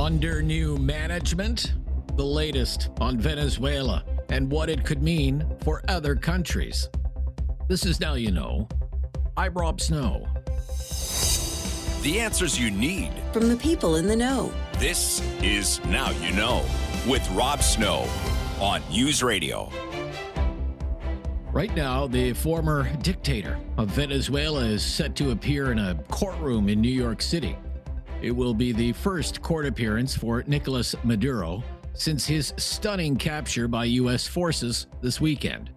Under new management, the latest on Venezuela and what it could mean for other countries. This is Now You Know. I'm Rob Snow. The answers you need from the people in the know. This is Now You Know with Rob Snow on News Radio. Right now, the former dictator of Venezuela is set to appear in a courtroom in New York City. It will be the first court appearance for Nicolas Maduro since his stunning capture by U.S. forces this weekend.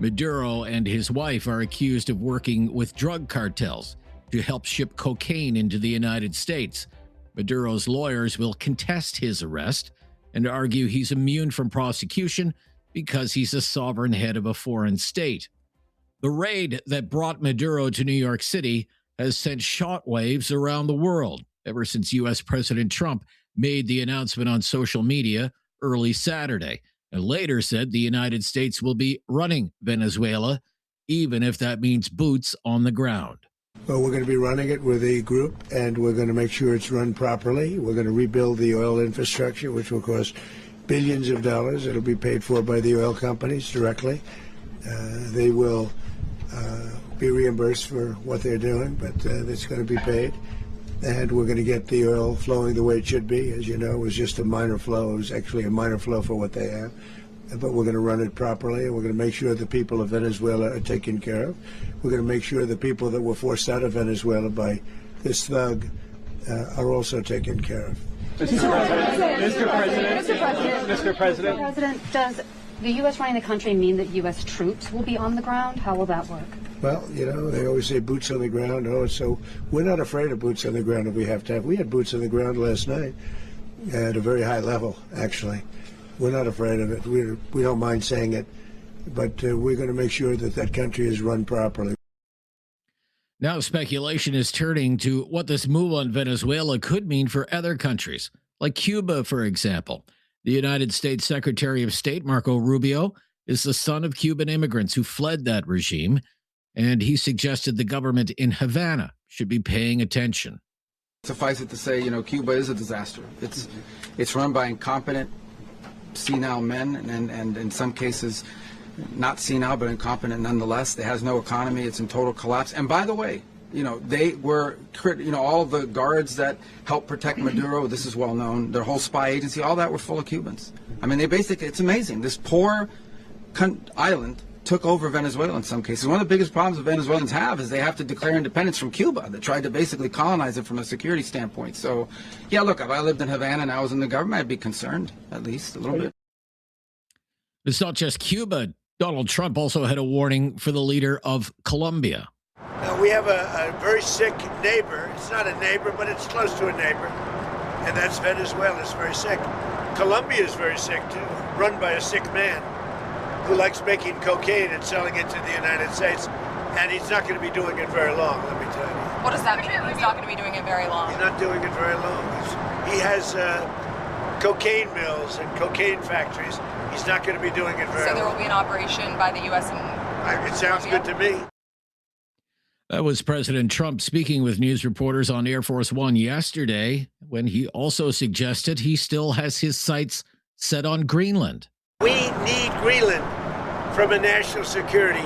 Maduro and his wife are accused of working with drug cartels to help ship cocaine into the United States. Maduro's lawyers will contest his arrest and argue he's immune from prosecution because he's a sovereign head of a foreign state. The raid that brought Maduro to New York City has sent shockwaves around the world ever since U.S. President Trump made the announcement on social media early Saturday and later said the United States will be running Venezuela, even if that means boots on the ground. Well, we're going to be running it with a group, and we're going to make sure it's run properly. We're going to rebuild the oil infrastructure, which will cost billions of dollars. It'll be paid for by the oil companies directly. They will be reimbursed for what they're doing, but it's going to be paid. And we're going to get the oil flowing the way it should be. As you know, it was just a minor flow. It was actually a minor flow for what they have. But we're going to run it properly, and we're going to make sure the people of Venezuela are taken care of. We're going to make sure the people that were forced out of Venezuela by this thug are also taken care of. Mr. President, does the U.S. running the country mean that U.S. troops will be on the ground? How will that work? Well, you know, they always say boots on the ground. Oh, so we're not afraid of boots on the ground if we have to have. We had boots on the ground last night at a very high level, actually. We're not afraid of it. We don't mind saying it, but we're going to make sure that that country is run properly. Now speculation is turning to what this move on Venezuela could mean for other countries, like Cuba, for example. The United States Secretary of State, Marco Rubio, is the son of Cuban immigrants who fled that regime, and he suggested the government in Havana should be paying attention. Suffice it to say, Cuba is a disaster. It's run by incompetent, senile men, and in some cases, not senile, but incompetent nonetheless. It has no economy. It's in total collapse. And by the way, they were, all the guards that helped protect Maduro, this is well known, their whole spy agency, all that were full of Cubans. I mean, it's amazing. This poor island took over Venezuela in some cases. One of the biggest problems the Venezuelans have is they have to declare independence from Cuba. They tried to basically colonize it from a security standpoint. So, yeah, look, if I lived in Havana and I was in the government, I'd be concerned, at least a little bit. It's not just Cuba. Donald Trump also had a warning for the leader of Colombia. Now, we have a very sick neighbor. It's not a neighbor, but it's close to a neighbor. And that's Venezuela. It's very sick. Colombia is very sick, too, run by a sick man who likes making cocaine and selling it to the United States. And he's not going to be doing it very long, let me tell you. What does that mean? He's not going to be doing it very long? He's not doing it very long. He has cocaine mills and cocaine factories. He's not going to be doing it very long. So there will be an operation by the U.S. and it sounds good to me. That was President Trump speaking with news reporters on Air Force One yesterday, when he also suggested he still has his sights set on Greenland. We need Greenland from a national security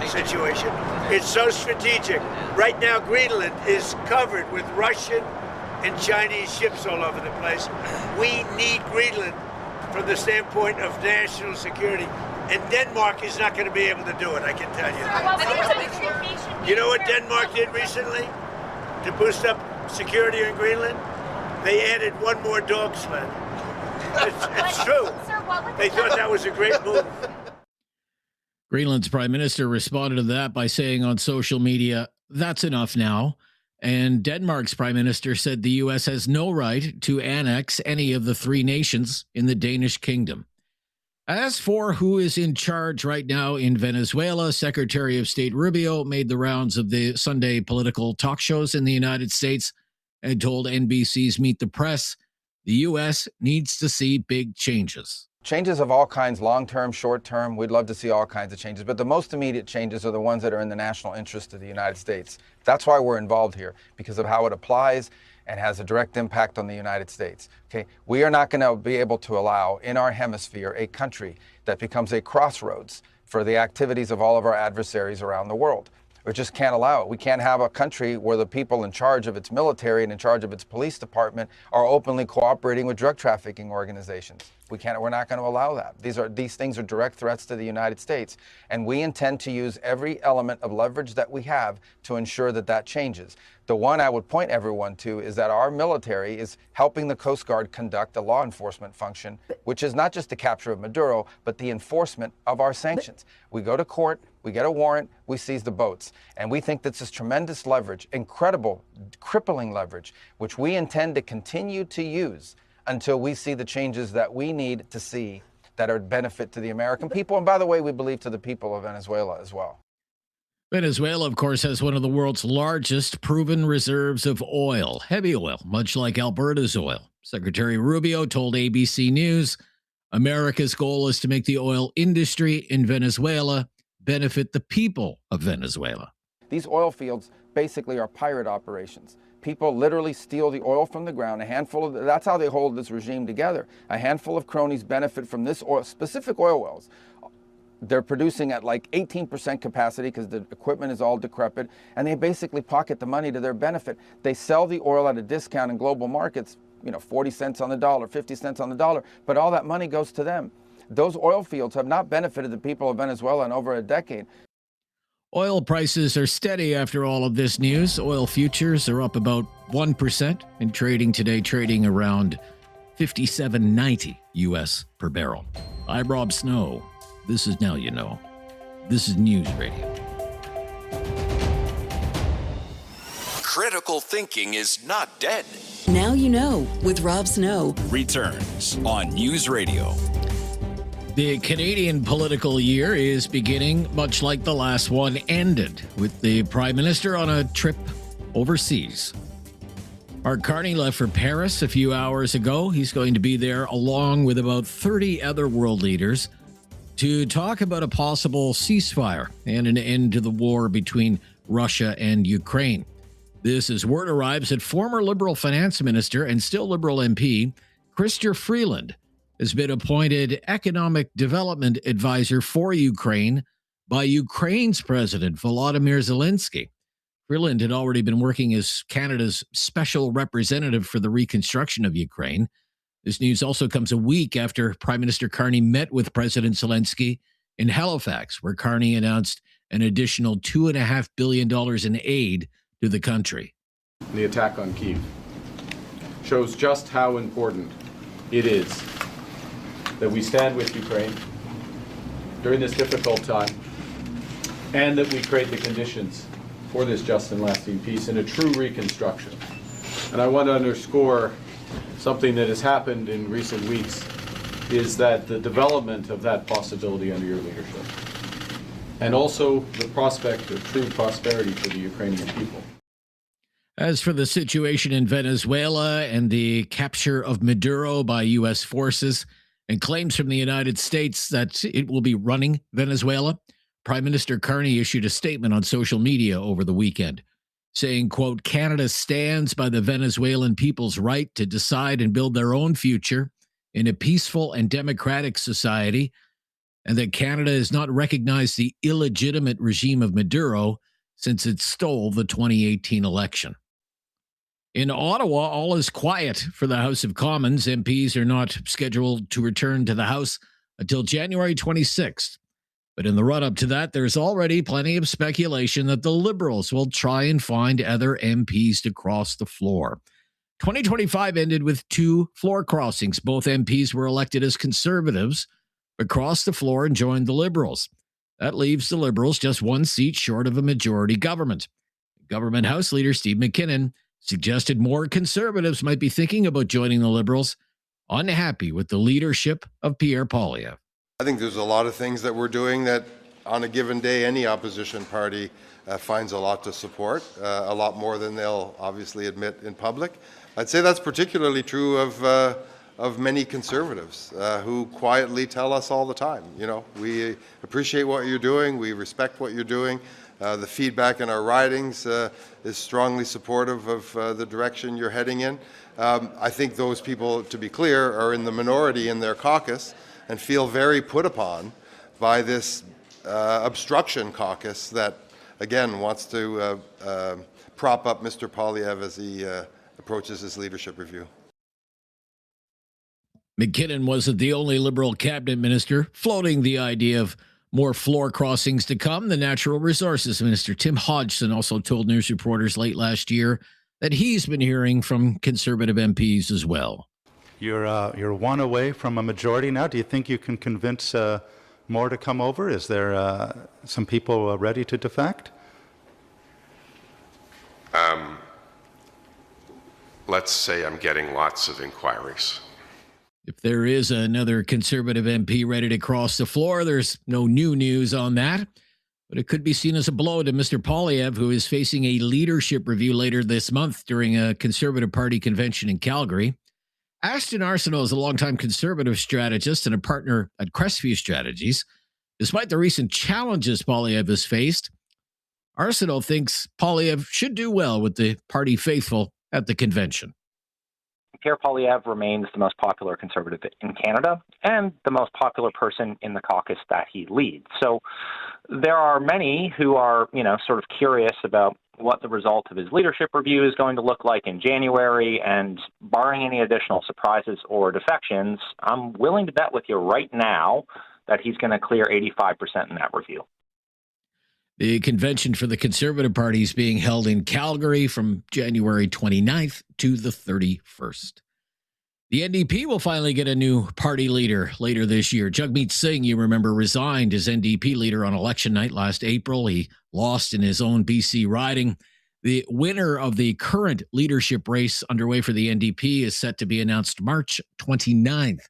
situation. It's so strategic. Right now, Greenland is covered with Russian and Chinese ships all over the place. We need Greenland from the standpoint of national security. And Denmark is not going to be able to do it, I can tell you. You know what Denmark did recently to boost up security in Greenland? They added one more dog sled. It's true. They thought that was a great move. Greenland's prime minister responded to that by saying on social media, "That's enough now." And Denmark's prime minister said the U.S. has no right to annex any of the three nations in the Danish kingdom. As for who is in charge right now in Venezuela, Secretary of State Rubio made the rounds of the Sunday political talk shows in the United States and told NBC's Meet the Press the U.S. needs to see big changes. Changes of all kinds, long-term, short-term, we'd love to see all kinds of changes, but the most immediate changes are the ones that are in the national interest of the United States. That's why we're involved here, because of how it applies and has a direct impact on the United States. Okay, we are not going to be able to allow in our hemisphere a country that becomes a crossroads for the activities of all of our adversaries around the world. We just can't allow it. We can't have a country where the people in charge of its military and in charge of its police department are openly cooperating with drug trafficking organizations. We're not going to allow that. These things are direct threats to the United States, and we intend to use every element of leverage that we have to ensure that that changes. The one I would point everyone to is that our military is helping the Coast Guard conduct a law enforcement function, which is not just the capture of Maduro, but the enforcement of our sanctions. We go to court, we get a warrant, we seize the boats. And we think this is tremendous leverage, incredible, crippling leverage, which we intend to continue to use until we see the changes that we need to see that are benefit to the American people. And by the way, we believe to the people of Venezuela as well. Venezuela, of course, has one of the world's largest proven reserves of oil, heavy oil, much like Alberta's oil. Secretary Rubio told ABC News, America's goal is to make the oil industry in Venezuela benefit the people of Venezuela. These oil fields basically are pirate operations. People literally steal the oil from the ground. That's how they hold this regime together. A handful of cronies benefit from this oil, specific oil wells. They're producing at like 18% capacity because the equipment is all decrepit, and they basically pocket the money to their benefit. They sell the oil at a discount in global markets, 40 cents on the dollar, 50 cents on the dollar, but all that money goes to them. Those oil fields have not benefited the people of Venezuela in over a decade. Oil prices are steady after all of this news. Oil futures are up about 1% and trading around $57.90 US per barrel. I'm Rob Snow. This is Now You Know. This is News Radio. Critical thinking is not dead. Now You Know with Rob Snow Returns on News Radio. The Canadian political year is beginning much like the last one ended, with the Prime Minister on a trip overseas. Mark Carney left for Paris a few hours ago. He's going to be there along with about 30 other world leaders to talk about a possible ceasefire and an end to the war between Russia and Ukraine. This as word arrives that former Liberal finance minister and still Liberal MP Chrystia Freeland has been appointed economic development advisor for Ukraine by Ukraine's President Volodymyr Zelensky. Freeland had already been working as Canada's special representative for the reconstruction of Ukraine. This news also comes a week after Prime Minister Carney met with President Zelensky in Halifax, where Carney announced an additional $2.5 billion in aid to the country. The attack on Kyiv shows just how important it is that we stand with Ukraine during this difficult time, and that we create the conditions for this just and lasting peace and a true reconstruction. And I want to underscore something that has happened in recent weeks, is that the development of that possibility under your leadership, and also the prospect of true prosperity for the Ukrainian people. As for the situation in Venezuela and the capture of Maduro by U.S. forces, and claims from the United States that it will be running Venezuela, Prime Minister Carney issued a statement on social media over the weekend, saying, quote, Canada stands by the Venezuelan people's right to decide and build their own future in a peaceful and democratic society, and that Canada has not recognized the illegitimate regime of Maduro since it stole the 2018 election. In Ottawa, all is quiet for the House of Commons. MPs are not scheduled to return to the House until January 26th. But in the run-up to that, there's already plenty of speculation that the Liberals will try and find other MPs to cross the floor. 2025 ended with 2 floor crossings. Both MPs were elected as Conservatives, but crossed the floor and joined the Liberals. That leaves the Liberals just 1 seat short of a majority government. Government House Leader Steve McKinnon suggested more Conservatives might be thinking about joining the Liberals, unhappy with the leadership of Pierre Poilievre. I think there's a lot of things that we're doing that on a given day any opposition party finds a lot to support, a lot more than they'll obviously admit in public. I'd say that's particularly true of many Conservatives who quietly tell us all the time, we appreciate what you're doing, we respect what you're doing, The feedback in our ridings is strongly supportive of the direction you're heading in. I think those people, to be clear, are in the minority in their caucus and feel very put upon by this obstruction caucus that, again, wants to prop up Mr. Poilievre as he approaches his leadership review. McKinnon wasn't the only Liberal cabinet minister floating the idea of more floor crossings to come. The Natural Resources Minister, Tim Hodgson, also told news reporters late last year that he's been hearing from Conservative MPs as well. You're one away from a majority now. Do you think you can convince more to come over? Is there some people ready to defect? Let's say I'm getting lots of inquiries. If there is another Conservative MP ready to cross the floor, there's no new news on that. But it could be seen as a blow to Mr. Poilievre, who is facing a leadership review later this month during a Conservative Party convention in Calgary. Ashton Arsenault is a longtime Conservative strategist and a partner at Crestview Strategies. Despite the recent challenges Poilievre has faced, Arsenault thinks Poilievre should do well with the party faithful at the convention. Pierre Poilievre remains the most popular Conservative in Canada and the most popular person in the caucus that he leads. So there are many who are, sort of curious about what the result of his leadership review is going to look like in January, and barring any additional surprises or defections, I'm willing to bet with you right now that he's going to clear 85% in that review. The convention for the Conservative Party is being held in Calgary from January 29th to the 31st. The NDP will finally get a new party leader later this year. Jagmeet Singh, you remember, resigned as NDP leader on election night last April. He lost in his own BC riding. The winner of the current leadership race underway for the NDP is set to be announced March 29th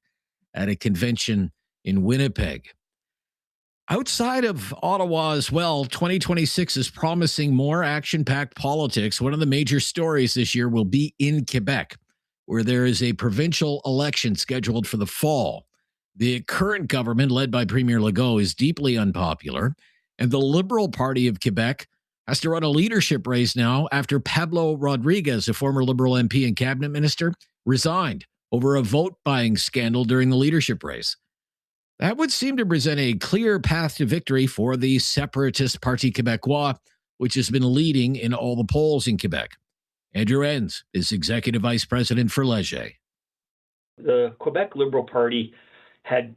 at a convention in Winnipeg. Outside of Ottawa as well, 2026 is promising more action-packed politics. One of the major stories this year will be in Quebec, where there is a provincial election scheduled for the fall. The current government, led by Premier Legault, is deeply unpopular, and the Liberal Party of Quebec has to run a leadership race now after Pablo Rodriguez, a former Liberal MP and cabinet minister, resigned over a vote-buying scandal during the leadership race. That would seem to present a clear path to victory for the Separatist Parti Québécois, which has been leading in all the polls in Quebec. Andrew Enns is Executive Vice President for Léger. The Quebec Liberal Party had,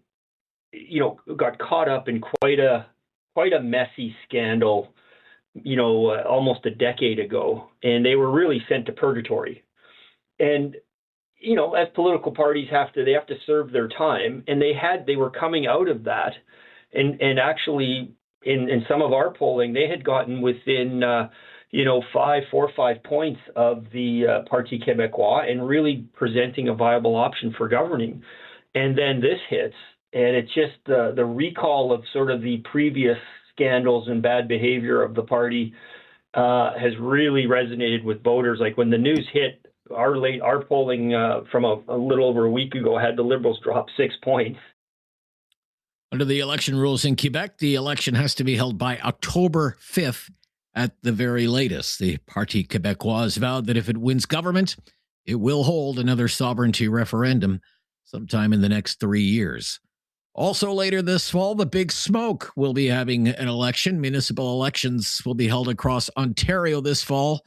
got caught up in quite a messy scandal, almost a decade ago, and they were really sent to purgatory. And as political parties have to serve their time, and they were coming out of that, and actually in some of our polling, they had gotten within 4 or 5 points of the Parti Québécois and really presenting a viable option for governing. And then this hits, and it's just the recall of sort of the previous scandals and bad behavior of the party has really resonated with voters. Like when the news hit, our polling from a little over a week ago had the Liberals drop 6 points. Under the election rules in Quebec, the election has to be held by October 5th at the very latest. The Parti Québécois has vowed that if it wins government, it will hold another sovereignty referendum sometime in the next 3 years. Also later this fall, the Big Smoke will be having an election. Municipal elections will be held across Ontario this fall,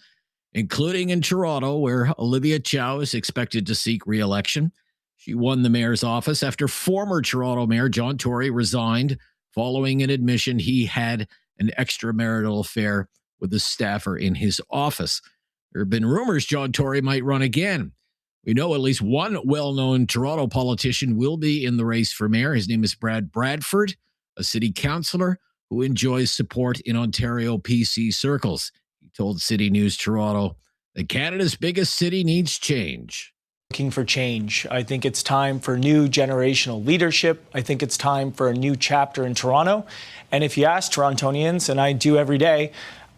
including in Toronto, where Olivia Chow is expected to seek re-election. She won the mayor's office after former Toronto Mayor John Tory resigned following an admission he had an extramarital affair with a staffer in his office. There have been rumors John Tory might run again. We know at least one well-known Toronto politician will be in the race for mayor. His name is Brad Bradford, a city councillor who enjoys support in Ontario PC circles. He told City News Toronto that Canada's biggest city needs change. Looking for change. I think it's time for new generational leadership. I think it's time for a new chapter in Toronto. And if you ask Torontonians, and I do every day,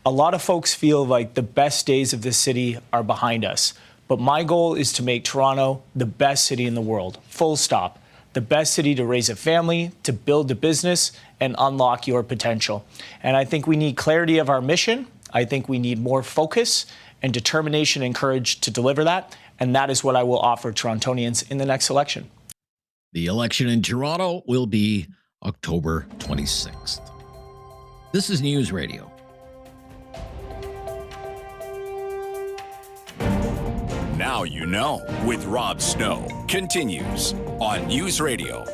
a lot of folks feel like the best days of this city are behind us. But my goal is to make Toronto the best city in the world. Full stop. the best city to raise a family, to build a business, and unlock your potential. And I think we need clarity of our mission. I think we need more focus and determination and courage to deliver that. And that is what I will offer Torontonians in the next election. The election in Toronto will be October 26th. This is News Radio. Now you know with Rob Snow continues on News Radio.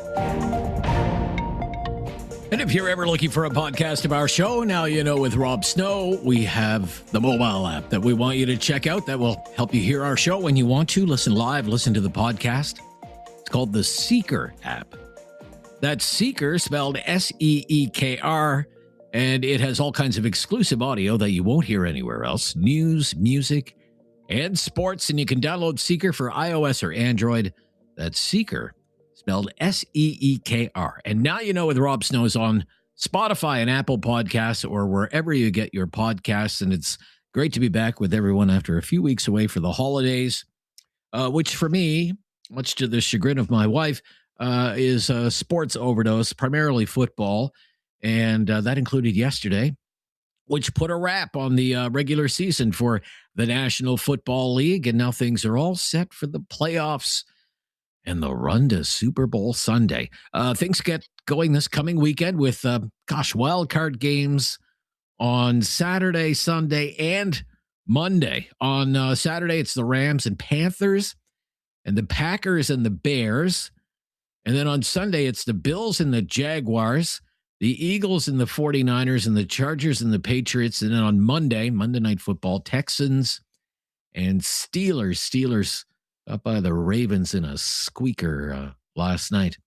And if you're ever looking for a podcast of our show, Now You Know with Rob Snow, we have the mobile app that we want you to check out that will help you hear our show when you want to. Listen live, listen to the podcast. It's called the Seeker app. That's Seeker, spelled S-E-E-K-R, and it has all kinds of exclusive audio that you won't hear anywhere else. News, music, and sports, and you can download Seeker for iOS or Android. That's Seeker, spelled S-E-E-K-R. And Now You Know with Rob Snow is on Spotify and Apple Podcasts or wherever you get your podcasts. And it's great to be back with everyone after a few weeks away for the holidays, which for me, much to the chagrin of my wife, is a sports overdose, primarily football. And that included yesterday, which put a wrap on the regular season for the National Football League. And now things are all set for the playoffs and the run to Super Bowl Sunday. Things get going this coming weekend with, wild card games on Saturday, Sunday, and Monday. On Saturday, it's the Rams and Panthers, and the Packers and the Bears. And then on Sunday, it's the Bills and the Jaguars, the Eagles and the 49ers, and the Chargers and the Patriots. And then on Monday Night Football, Texans and Steelers. Steelers up by the Ravens in a squeaker last night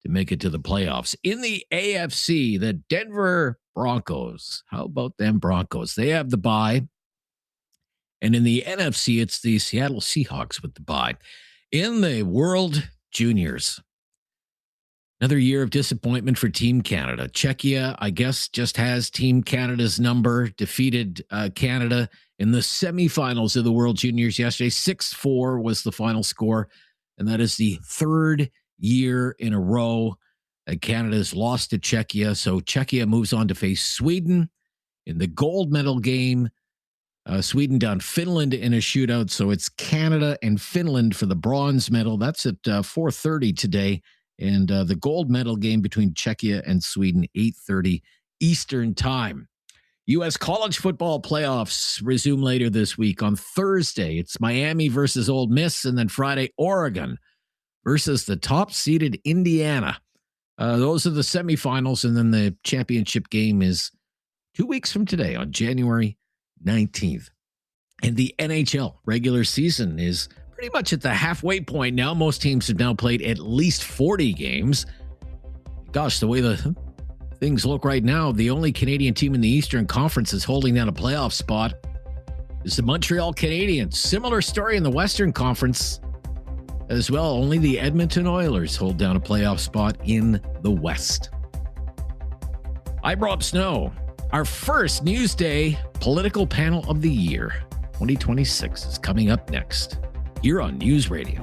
to make it to the playoffs. In the AFC, the Denver Broncos. How about them Broncos? They have the bye. And in the NFC, it's the Seattle Seahawks with the bye. In the World Juniors, another year of disappointment for Team Canada. Czechia, I guess, just has Team Canada's number, defeated Canada in the semifinals of the World Juniors yesterday. 6-4 was the final score, and that is the third year in a row that Canada has lost to Czechia. So Czechia moves on to face Sweden in the gold medal game. Sweden down Finland in a shootout, so it's Canada and Finland for the bronze medal. That's at 4:30 today. And the gold medal game between Czechia and Sweden, 8:30 Eastern time. U.S. college football playoffs resume later this week. On Thursday, it's Miami versus Ole Miss, and then Friday, Oregon versus the top-seeded Indiana. Those are the semifinals, and then the championship game is 2 weeks from today on January 19th. And the NHL regular season is pretty much at the halfway point now. Most teams have now played at least 40 games. Gosh, the way the things look right now, the only Canadian team in the Eastern Conference is holding down a playoff spot is the Montreal Canadiens. Similar story in the Western Conference as well. Only the Edmonton Oilers hold down a playoff spot in the West. I'm Rob Snow. Our first Newsday political panel of the year, 2026, is coming up next here on News Radio.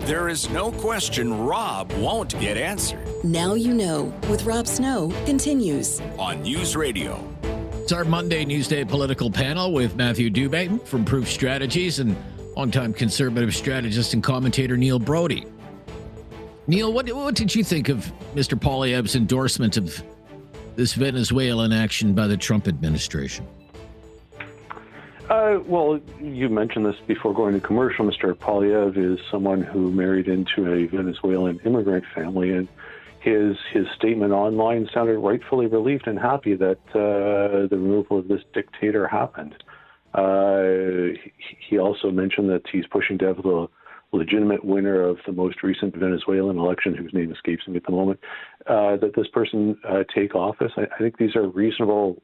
There is no question Rob won't get answered. Now You Know with Rob Snow continues on News Radio. It's our Monday Newsday political panel with Matthew Dube from Proof Strategies and longtime conservative strategist and commentator Neil Brodie. Neil, what did you think of Mr. Poilievre's endorsement of this Venezuelan action by the Trump administration? Well, you mentioned this before going to commercial. Mr. Poilievre is someone who married into a Venezuelan immigrant family, and his statement online sounded rightfully relieved and happy that the removal of this dictator happened. He also mentioned that he's pushing to have the legitimate winner of the most recent Venezuelan election, whose name escapes me at the moment, that this person take office. I think these are reasonable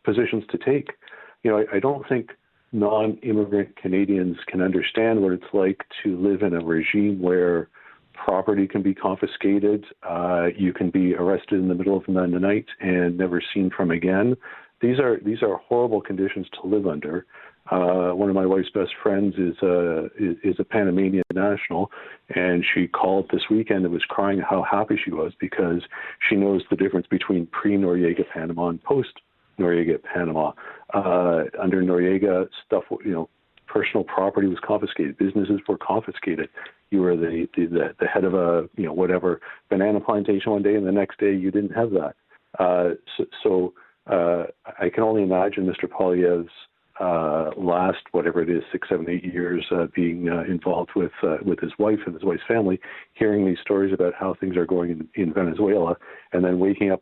positions to take. You know, I don't think non-immigrant Canadians can understand what it's like to live in a regime where property can be confiscated, you can be arrested in the middle of the night and never seen from again. These are horrible conditions to live under. One of my wife's best friends is a Panamanian national, and she called this weekend and was crying how happy she was because she knows the difference between pre-Noriega Panama and post-Noriega Panama. Under Noriega, stuff, personal property was confiscated, businesses were confiscated. You were the head of a whatever banana plantation one day, and the next day you didn't have that. So I can only imagine Mr. Poilievre's last, whatever it is, 6, 7, 8 years being involved with his wife and his wife's family, hearing these stories about how things are going in Venezuela, and then waking up,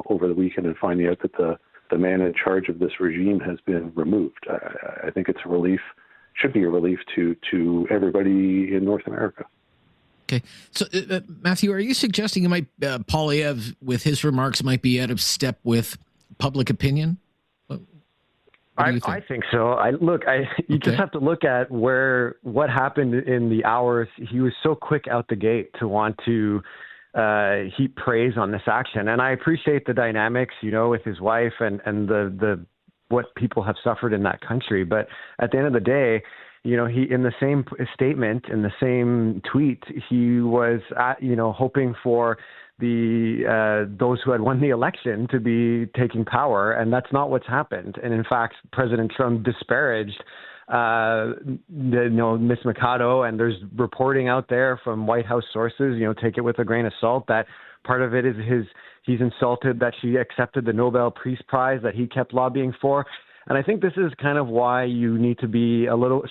over the weekend and finding out that the man in charge of this regime has been removed. I think it's a relief, should be a relief to everybody in North America. Okay. So, Matthew, are you suggesting Poilievre, with his remarks, might be out of step with public opinion? I think so. You just have to look at what happened in the hours. He was so quick out the gate to want to heap praise on this action, and I appreciate the dynamics, with his wife and the what people have suffered in that country. But at the end of the day, he, in the same statement, in the same tweet, he was hoping for those who had won the election to be taking power, and that's not what's happened. And in fact, President Trump disparaged Miss Mikado, and there's reporting out there from White House sources, take it with a grain of salt, that part of it is he's insulted that she accepted the Nobel Peace Prize that he kept lobbying for. And I think this is kind of why you need to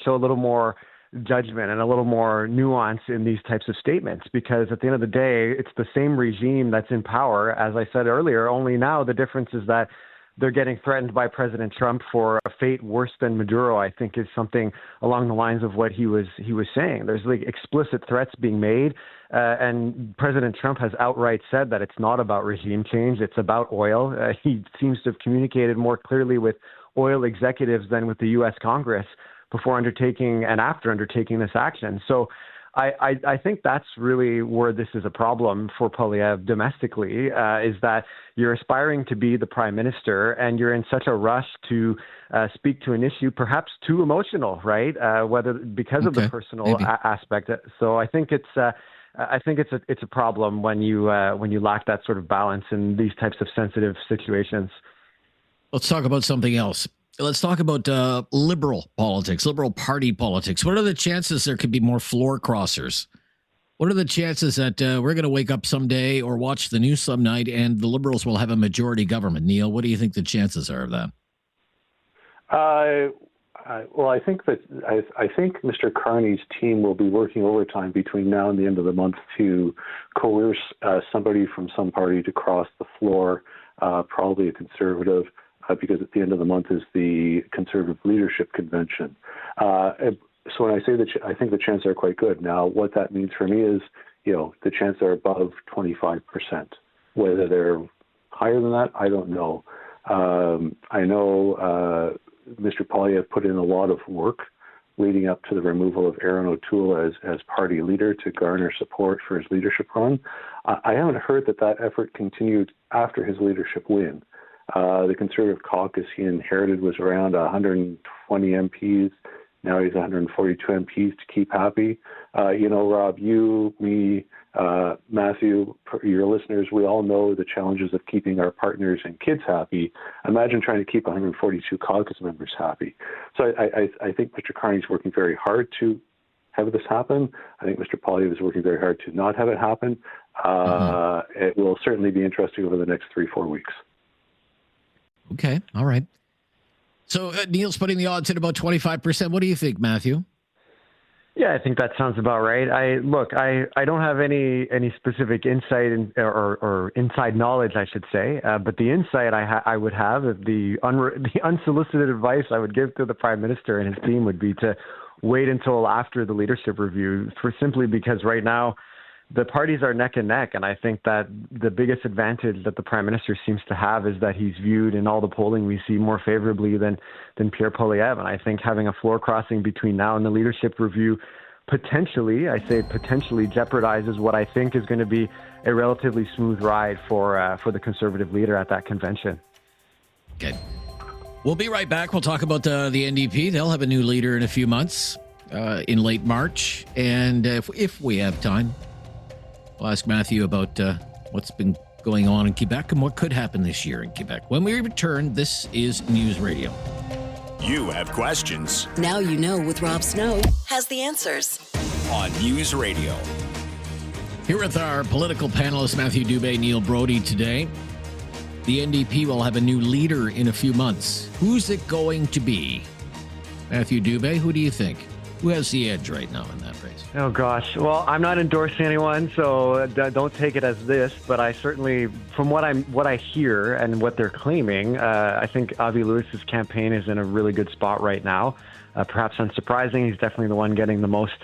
show a little more judgment and a little more nuance in these types of statements, because at the end of the day, it's the same regime that's in power, as I said earlier, only now the difference is that they're getting threatened by President Trump for a fate worse than Maduro, I think is something along the lines of what he was saying. There's explicit threats being made, and President Trump has outright said that it's not about regime change, it's about oil. He seems to have communicated more clearly with oil executives than with the U.S. Congress before undertaking and after undertaking this action. So I think that's really where this is a problem for Poilievre domestically, is that you're aspiring to be the prime minister and you're in such a rush to speak to an issue perhaps too emotional, right? Whether because of the personal aspect. So I think it's a problem when you lack that sort of balance in these types of sensitive situations. Let's talk about something else. Let's talk about liberal politics, liberal party politics. What are the chances there could be more floor crossers? What are the chances that we're going to wake up someday or watch the news some night and the Liberals will have a majority government? Neil, what do you think the chances are of that? Well, I think Mr. Carney's team will be working overtime between now and the end of the month to coerce somebody from some party to cross the floor, probably a conservative, because at the end of the month is the Conservative Leadership Convention. So when I say that I think the chances are quite good. Now, what that means for me is, the chances are above 25%. Whether they're higher than that, I don't know. I know Mr. Poilievre put in a lot of work leading up to the removal of Aaron O'Toole as party leader to garner support for his leadership run. I haven't heard that effort continued after his leadership win. The Conservative caucus he inherited was around 120 MPs. Now he's 142 MPs to keep happy. Rob, you, me, Matthew, your listeners, we all know the challenges of keeping our partners and kids happy. Imagine trying to keep 142 caucus members happy. So I think Mr. Carney's working very hard to have this happen. I think Mr. Poilievre is working very hard to not have it happen. It will certainly be interesting over the next 3-4 weeks. Okay. All right. So Neil's putting the odds at about 25%. What do you think, Matthew? Yeah, I think that sounds about right. I don't have any specific insight or inside knowledge, I should say. But the insight I would have, the unsolicited advice I would give to the Prime Minister and his team would be to wait until after the leadership review, simply because right now the parties are neck and neck, and I think that the biggest advantage that the Prime Minister seems to have is that he's viewed in all the polling we see more favorably than Pierre Poilievre. And I think having a floor crossing between now and the leadership review potentially jeopardizes what I think is going to be a relatively smooth ride for the Conservative leader at that convention. Okay. We'll be right back. We'll talk about the NDP. They'll have a new leader in a few months, in late March. And if we have time, we'll ask Matthew about what's been going on in Quebec and what could happen this year in Quebec. When we return, this is News Radio. You have questions. Now You Know with Rob Snow has the answers. On News Radio. Here with our political panelists, Matthew Dube, Neil Brodie, today. The NDP will have a new leader in a few months. Who's it going to be? Matthew Dube, who do you think? Who has the edge right now in that race? Oh, gosh. Well, I'm not endorsing anyone, so don't take it as this. But I certainly, from what I hear and what they're claiming, I think Avi Lewis's campaign is in a really good spot right now. Perhaps unsurprising. He's definitely the one getting the most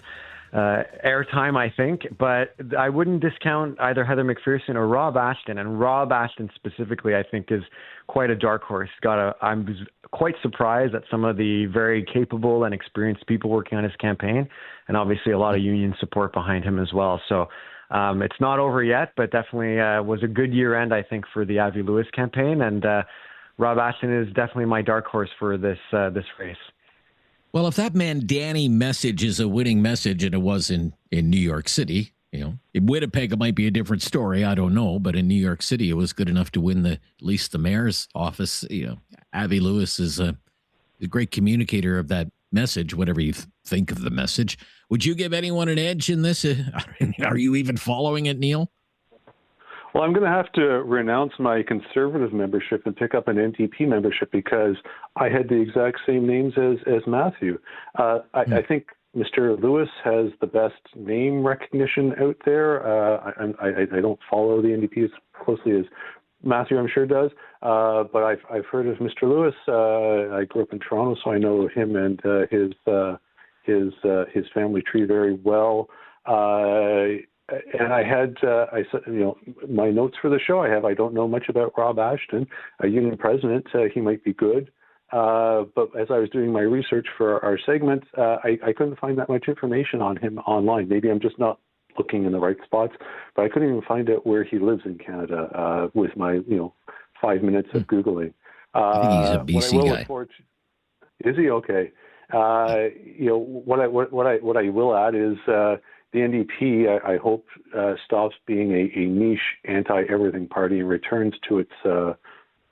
airtime, I think, but I wouldn't discount either Heather McPherson or Rob Ashton, and Rob Ashton specifically, I think, is quite a dark horse. I'm quite surprised at some of the very capable and experienced people working on his campaign, and obviously a lot of union support behind him as well. So it's not over yet, but definitely was a good year end, I think, for the Avi Lewis campaign, and Rob Ashton is definitely my dark horse for this race. Well, if that Mandani message is a winning message, and it was in New York City, in Winnipeg it might be a different story. I don't know, but in New York City it was good enough to win at least the mayor's office. Avi Lewis is a great communicator of that message. Whatever you think of the message, would you give anyone an edge in this? Are you even following it, Neil? Well, I'm going to have to renounce my conservative membership and pick up an NDP membership because I had the exact same names as Matthew. I think Mr. Lewis has the best name recognition out there. I don't follow the NDP as closely as Matthew, I'm sure, does. But I've heard of Mr. Lewis. I grew up in Toronto, so I know him and his family tree very well. And I had, my notes for the show. I don't know much about Rob Ashton, a union president. He might be good. But as I was doing my research for our segment, I couldn't find that much information on him online. Maybe I'm just not looking in the right spots, but I couldn't even find out where he lives in Canada with my, 5 minutes of Googling. I think he's a BC guy. Is he? Okay. What I will add is, the NDP, I hope, stops being a niche anti-everything party and returns to its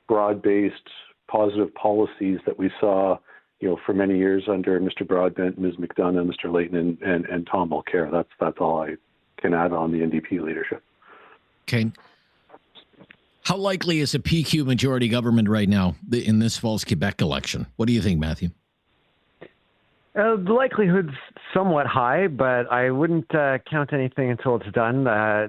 broad-based positive policies that we saw, for many years under Mr. Broadbent, Ms. McDonough, Mr. Layton, and Tom Mulcair. That's all I can add on the NDP leadership. Okay. How likely is a PQ majority government right now in this fall's Quebec election? What do you think, Matthew? The likelihood's somewhat high, but I wouldn't count anything until it's done. I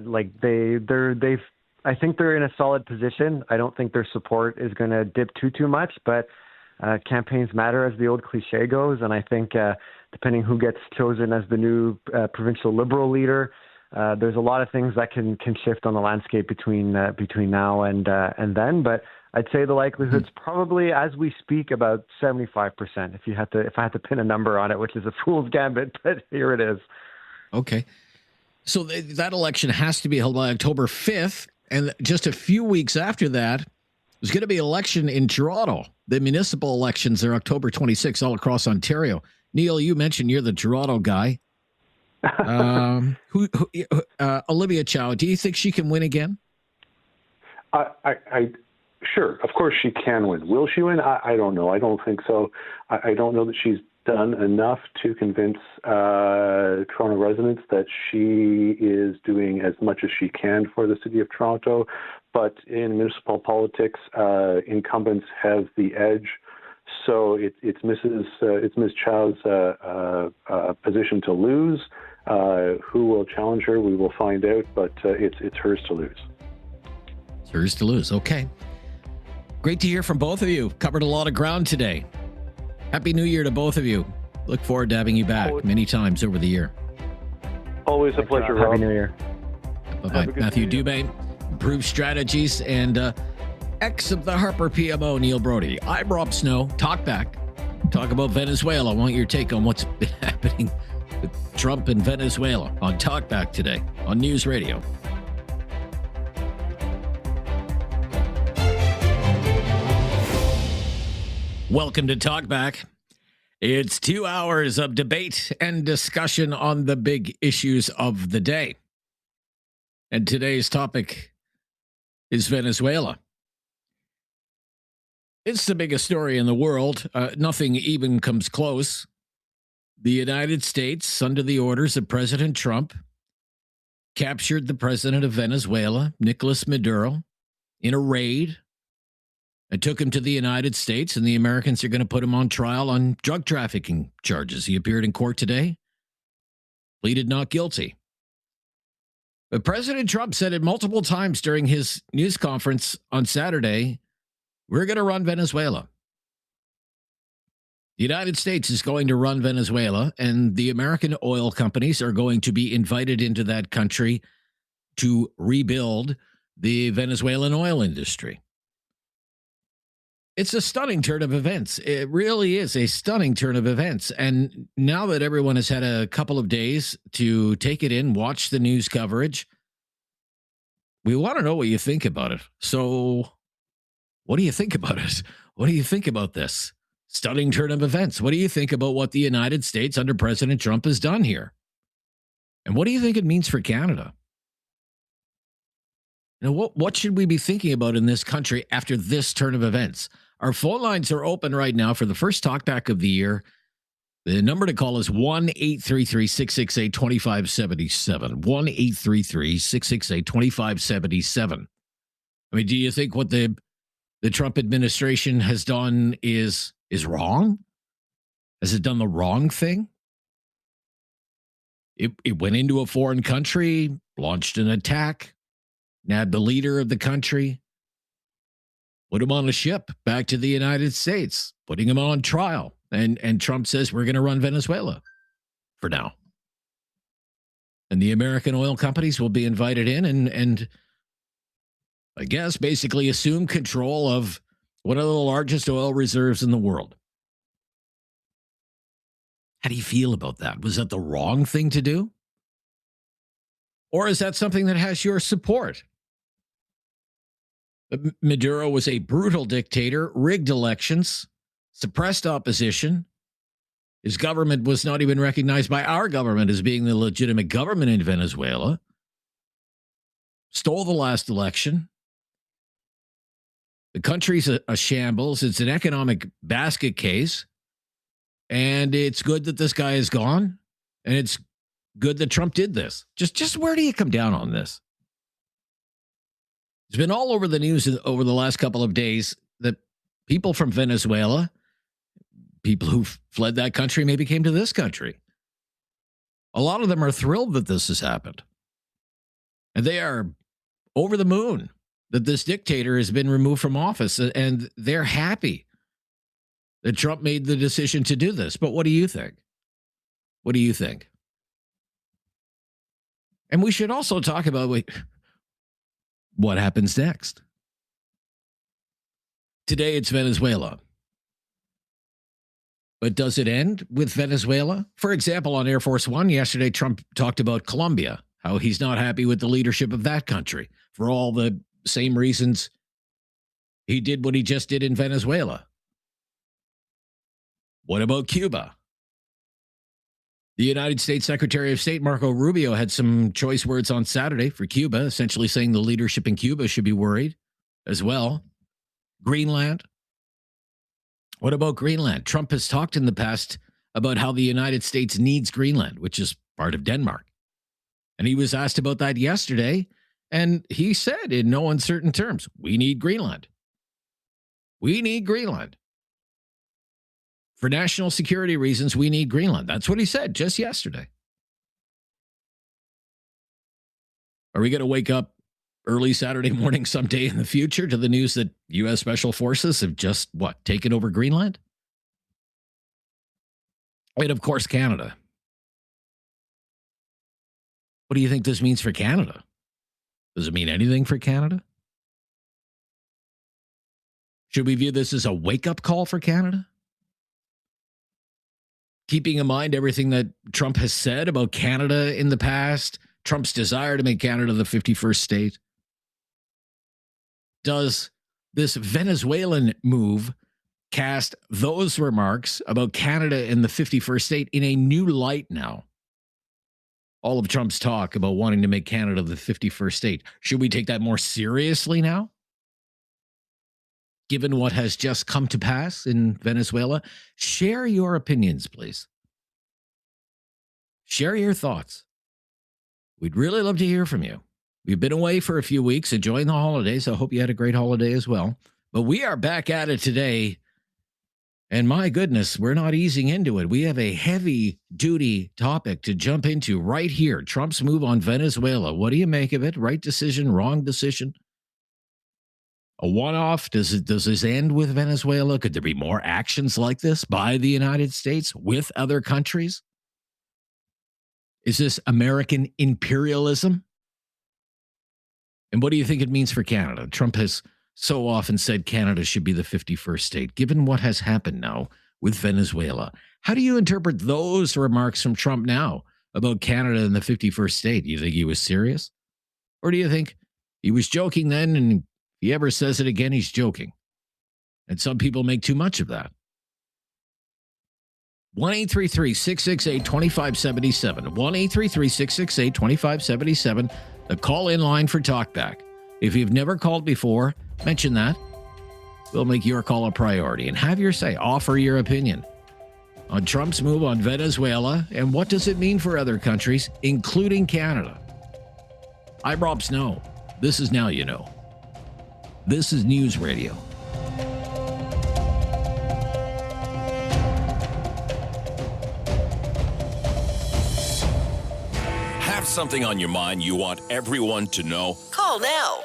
think they're in a solid position. I don't think their support is going to dip too much, but campaigns matter, as the old cliche goes. And I think depending who gets chosen as the new provincial Liberal leader, there's a lot of things that can shift on the landscape between now and then. But I'd say the likelihood's probably, as we speak, about 75%. If I had to pin a number on it, which is a fool's gambit, but here it is. Okay, so that election has to be held by October 5th, and just a few weeks after that, there's going to be an election in Toronto. The municipal elections are October 26th all across Ontario. Neil, you mentioned you're the Toronto guy. Olivia Chow, do you think she can win again? Sure, of course she can win. Will she win? I don't know. I don't think so. I don't know that she's done enough to convince Toronto residents that she is doing as much as she can for the city of Toronto. But in municipal politics, incumbents have the edge. So it's Ms. Chow's position to lose. Who will challenge her? We will find out. But it's hers to lose. It's hers to lose. Okay. Great to hear from both of you. Covered a lot of ground today. Happy New Year to both of you. Look forward to having you back many times over the year. Always a pleasure, Rob. Happy New Year. Bye-bye. Matthew Dube, Improved Strategies, and ex of the Harper PMO, Neil Brodie. I'm Rob Snow. Talkback. Talk about Venezuela. I want your take on what's been happening with Trump and Venezuela on Talkback today on News Radio. Welcome to Talkback. It's 2 hours of debate and discussion on the big issues of the day. And today's topic is Venezuela. It's the biggest story in the world. Nothing even comes close. The United States, under the orders of President Trump, captured the president of Venezuela, Nicolas Maduro, in a raid and took him to the United States, and the Americans are going to put him on trial on drug trafficking charges. He appeared in court today, pleaded not guilty. But President Trump said it multiple times during his news conference on Saturday, we're going to run Venezuela. The United States is going to run Venezuela, and the American oil companies are going to be invited into that country to rebuild the Venezuelan oil industry. It's a stunning turn of events. It really is a stunning turn of events. And now that everyone has had a couple of days to take it in, watch the news coverage, we want to know what you think about it. So what do you think about it? What do you think about this stunning turn of events? What do you think about what the United States under President Trump has done here? And what do you think it means for Canada? Now, what should we be thinking about in this country after this turn of events? Our phone lines are open right now for the first Talkback of the year. The number to call is 1-833-668-2577. 1-833-668-2577. I mean, do you think what the Trump administration has done is wrong? Has it done the wrong thing? It went into a foreign country, launched an attack, nabbed the leader of the country, put him on a ship back to the United States, putting him on trial. And Trump says we're going to run Venezuela for now. And the American oil companies will be invited in and I guess basically assume control of one of the largest oil reserves in the world. How do you feel about that? Was that the wrong thing to do? Or is that something that has your support? Maduro was a brutal dictator, rigged elections, suppressed opposition. His government was not even recognized by our government as being the legitimate government in Venezuela. Stole the last election. The country's a shambles. It's an economic basket case. And it's good that this guy is gone. And it's good that Trump did this. Just where do you come down on this? It's been all over the news over the last couple of days that people from Venezuela, people who fled that country, maybe came to this country. A lot of them are thrilled that this has happened. And they are over the moon that this dictator has been removed from office. And they're happy that Trump made the decision to do this. But what do you think? What do you think? And we should also talk about what happens next. Today, it's Venezuela. But does it end with Venezuela? For example, on Air Force One yesterday, Trump talked about Colombia, how he's not happy with the leadership of that country for all the same reasons he did what he just did in Venezuela. What about Cuba? The United States Secretary of State Marco Rubio had some choice words on Saturday for Cuba, essentially saying the leadership in Cuba should be worried as well. Greenland. What about Greenland? Trump has talked in the past about how the United States needs Greenland, which is part of Denmark. And he was asked about that yesterday, and he said in no uncertain terms, we need Greenland. We need Greenland. For national security reasons, we need Greenland. That's what he said just yesterday. Are we going to wake up early Saturday morning someday in the future to the news that U.S. Special Forces have just, taken over Greenland? And, of course, Canada. What do you think this means for Canada? Does it mean anything for Canada? Should we view this as a wake-up call for Canada? Keeping in mind everything that Trump has said about Canada in the past, Trump's desire to make Canada the 51st state. Does this Venezuelan move cast those remarks about Canada and the 51st state in a new light now. All of Trump's talk about wanting to make Canada the 51st state. Should we take that more seriously now? Given what has just come to pass in Venezuela? Share your opinions, please. Share your thoughts. We'd really love to hear from you. We've been away for a few weeks, enjoying the holidays. I hope you had a great holiday as well. But we are back at it today. And my goodness, we're not easing into it. We have a heavy-duty topic to jump into right here. Trump's move on Venezuela. What do you make of it? Right decision, wrong decision? A one-off? Does this end with Venezuela? Could there be more actions like this by the United States with other countries? Is this American imperialism? And what do you think it means for Canada? Trump has so often said Canada should be the 51st state. Given what has happened now with Venezuela, how do you interpret those remarks from Trump now about Canada and the 51st state? Do you think he was serious? Or do you think he was joking then, and if he ever says it again, he's joking? And some people make too much of that. 1-833-668-2577. 1-833-668-2577. The call-in line for Talkback. If you've never called before, mention that. We'll make your call a priority and have your say. Offer your opinion on Trump's move on Venezuela and what does it mean for other countries, including Canada. I'm Rob Snow. This is Now You Know. This is News Radio. Have something on your mind you want everyone to know? Call now.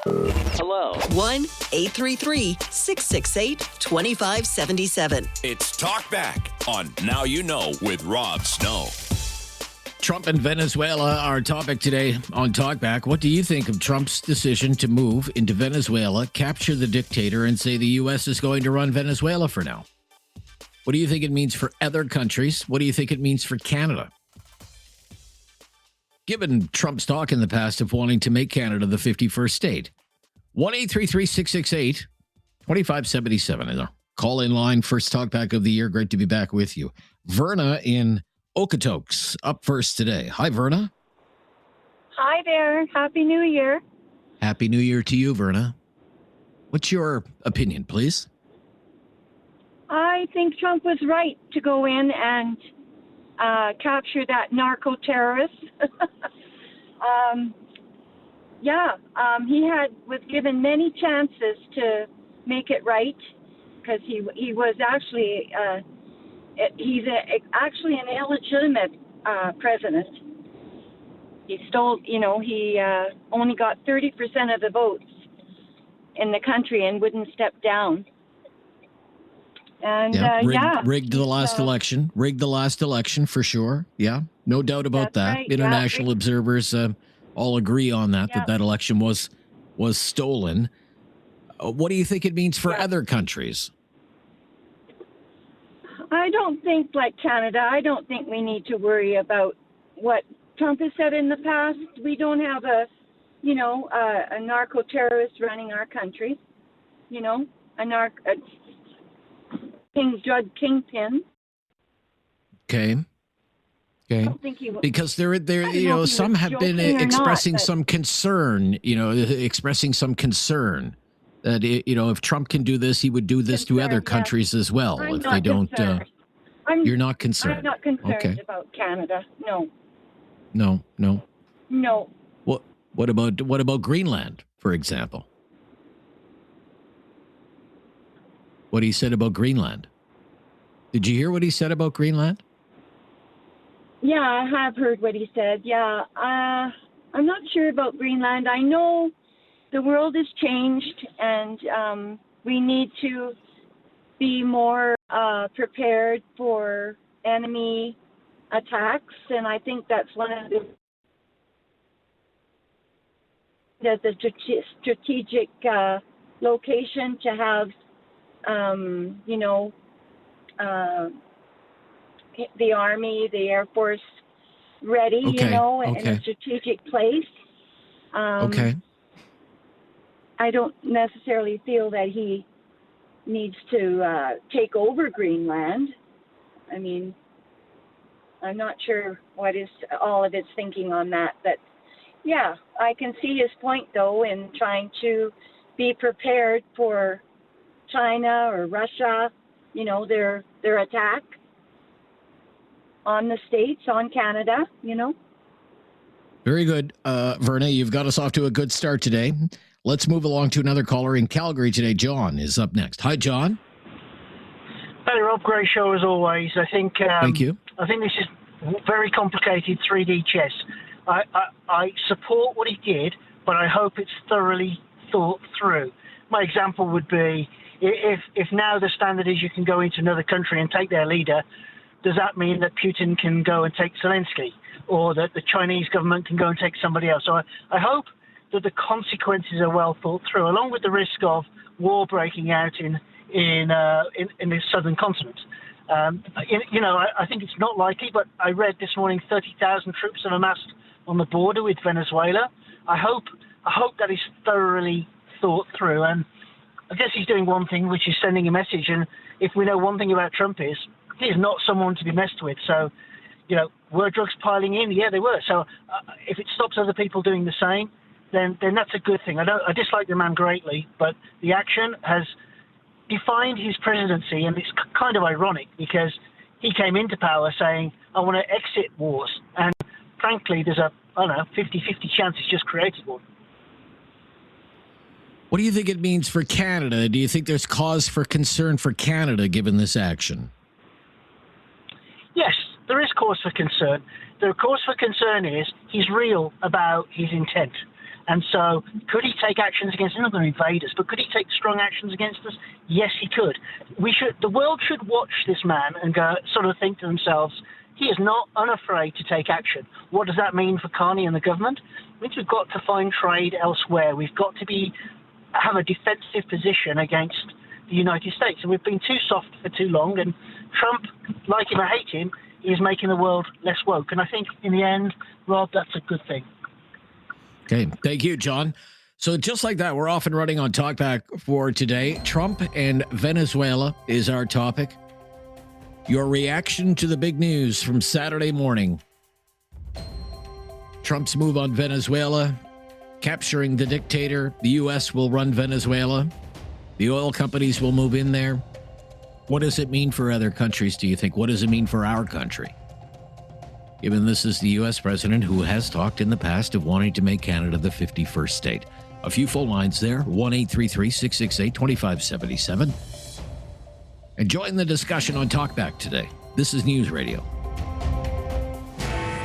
Hello. 1-833-668-2577. It's Talkback on Now You Know with Rob Snow. Trump and Venezuela, our topic today on Talkback. What do you think of Trump's decision to move into Venezuela, capture the dictator, and say the U.S. is going to run Venezuela for now? What do you think it means for other countries? What do you think it means for Canada? Given Trump's talk in the past of wanting to make Canada the 51st state. 1-833-668-2577 is our call-in line. First Talkback of the year. Great to be back with you. Verna in Okotoks up first today. Hi, Verna. Hi there. Happy New Year. Happy New Year to you, Verna. What's your opinion, please? I think Trump was right to go in and capture that narco-terrorist. He was given many chances to make it right because he was actually actually an illegitimate president. He stole, he only got 30% of the votes in the country and wouldn't step down. And rigged the last election. Rigged the last election for sure. Yeah, no doubt about that. Right. International observers all agree on that that election was stolen. What do you think it means for other countries? I don't think, like Canada, I don't think we need to worry about what Trump has said in the past. We don't have a narco-terrorist running our country. Drug kingpin. Okay. I don't think he will. Because some have been expressing some concern. Expressing some concern that if Trump can do this, he would do this to other countries as well. I'm if not they don't, you're not I'm concerned. not concerned about Canada. No. No. No. What about Greenland, for example? What he said about Greenland. Did you hear what he said about Greenland? Yeah, I have heard what he said. Yeah, I'm not sure about Greenland. I know the world has changed, and we need to be more prepared for enemy attacks. And I think that's one of the strategic location to have. The Army, the Air Force ready, in a strategic place. I don't necessarily feel that he needs to take over Greenland. I mean, I'm not sure what is all of its thinking on that, but yeah, I can see his point though in trying to be prepared for China or Russia, you know, their attack on the States, on Canada, you know. Very good. Verna, you've got us off to a good start today. Let's move along to another caller in Calgary today. John is up next. Hi, John. Hey, Rob. Great show as always. I think. Thank you. I think this is very complicated 3D chess. I support what he did, but I hope it's thoroughly thought through. My example would be if now the standard is you can go into another country and take their leader, does that mean that Putin can go and take Zelensky, or that the Chinese government can go and take somebody else? So I hope that the consequences are well thought through, along with the risk of war breaking out in the southern continent. You know, I think it's not likely, but I read this morning 30,000 troops have amassed on the border with Venezuela. I hope that is thoroughly thought through, and I guess he's doing one thing, which is sending a message. And if we know one thing about Trump is he's not someone to be messed with. So, you know, were drugs piling in? Yeah, they were. So if it stops other people doing the same, then that's a good thing. I dislike the man greatly, but the action has defined his presidency, and it's kind of ironic because he came into power saying, I want to exit wars. And frankly, there's a, 50-50 chance he's just created one. What do you think it means for Canada? Do you think there's cause for concern for Canada given this action? Yes, there is cause for concern. The cause for concern is he's real about his intent. And so could he take actions against, not going to invade us, but could he take strong actions against us? Yes, he could. The world should watch this man and go, sort of think to themselves, he is not unafraid to take action. What does that mean for Carney and the government? It means we've got to find trade elsewhere. We've got to have a defensive position against the United States. And we've been too soft for too long. And Trump, like him or hate him, is making the world less woke. And I think in the end, Rob, that's a good thing. Okay. Thank you, John. So just like that, we're off and running on Talkback for today. Trump and Venezuela is our topic. Your reaction to the big news from Saturday morning. Trump's move on Venezuela, capturing the dictator. The U.S. will run Venezuela. The oil companies will move in there. What does it mean for other countries, do you think? What does it mean for our country? Given this is the U.S. president who has talked in the past of wanting to make Canada the 51st state. A few phone lines there, 1-833-668-2577. And join the discussion on Talkback today. This is News Radio.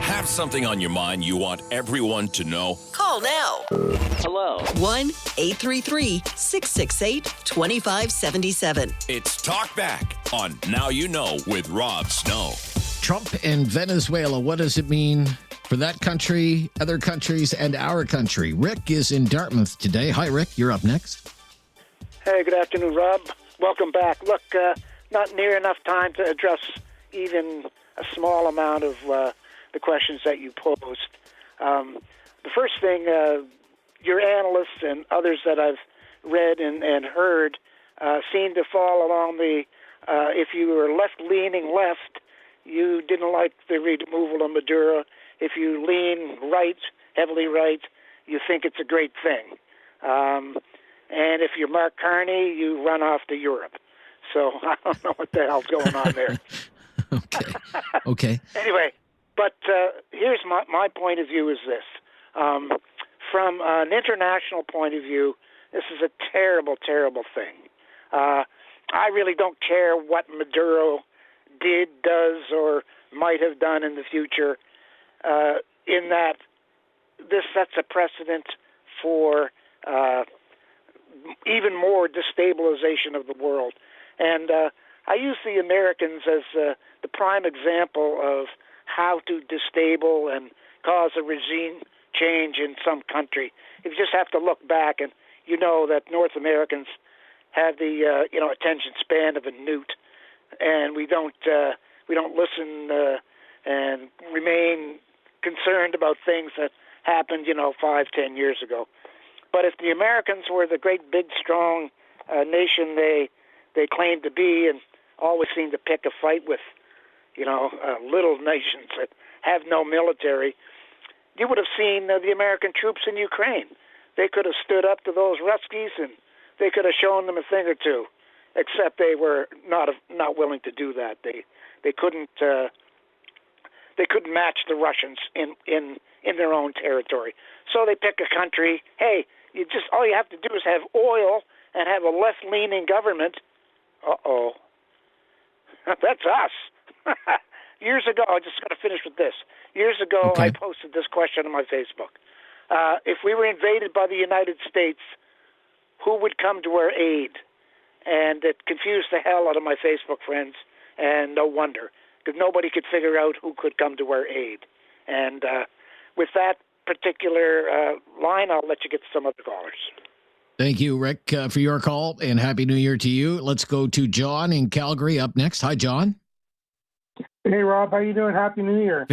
Have something on your mind you want everyone to know? Call now. Hello. 1-833-668-2577. It's Talkback on Now You Know with Rob Snow. Trump and Venezuela, what does it mean for that country, other countries, and our country? Rick is in Dartmouth today. Hi, Rick. You're up next. Hey, good afternoon, Rob. Welcome back. Look, not near enough time to address even a small amount of the questions that you posed. The first thing, your analysts and others that I've read and heard seem to fall along the, if you were left-leaning left, you didn't like the removal of Maduro. If you lean right, heavily right, you think it's a great thing. And if you're Mark Carney, you run off to Europe. So I don't know what the hell's going on there. Okay. Anyway, but here's my point of view is this. From an international point of view, this is a terrible, terrible thing. I really don't care what Maduro did, does, or might have done in the future, in that this sets a precedent for even more destabilization of the world. And I use the Americans as the prime example of how to destable and cause a regime change in some country. You just have to look back, and you know that North Americans have the attention span of a newt, and we don't listen and remain concerned about things that happened 5-10 years ago. But if the Americans were the great big strong nation they they claim to be, and always seem to pick a fight with, little nations that have no military. You would have seen the American troops in Ukraine. They could have stood up to those Ruskies, and they could have shown them a thing or two, except they were not willing to do that. They couldn't match the Russians in their own territory. So they pick a country. Hey, all you have to do is have oil and have a left-leaning government. Uh-oh. That's us. Years ago, I just got to finish with this. Years ago, Okay. I posted this question on my Facebook. If we were invaded by the United States, who would come to our aid? And it confused the hell out of my Facebook friends, and no wonder, because nobody could figure out who could come to our aid. And with that particular line, I'll let you get to some other callers. Thank you, Rick, for your call, and Happy New Year to you. Let's go to John in Calgary up next. Hi, John. Hey, Rob. How you doing? Happy New Year.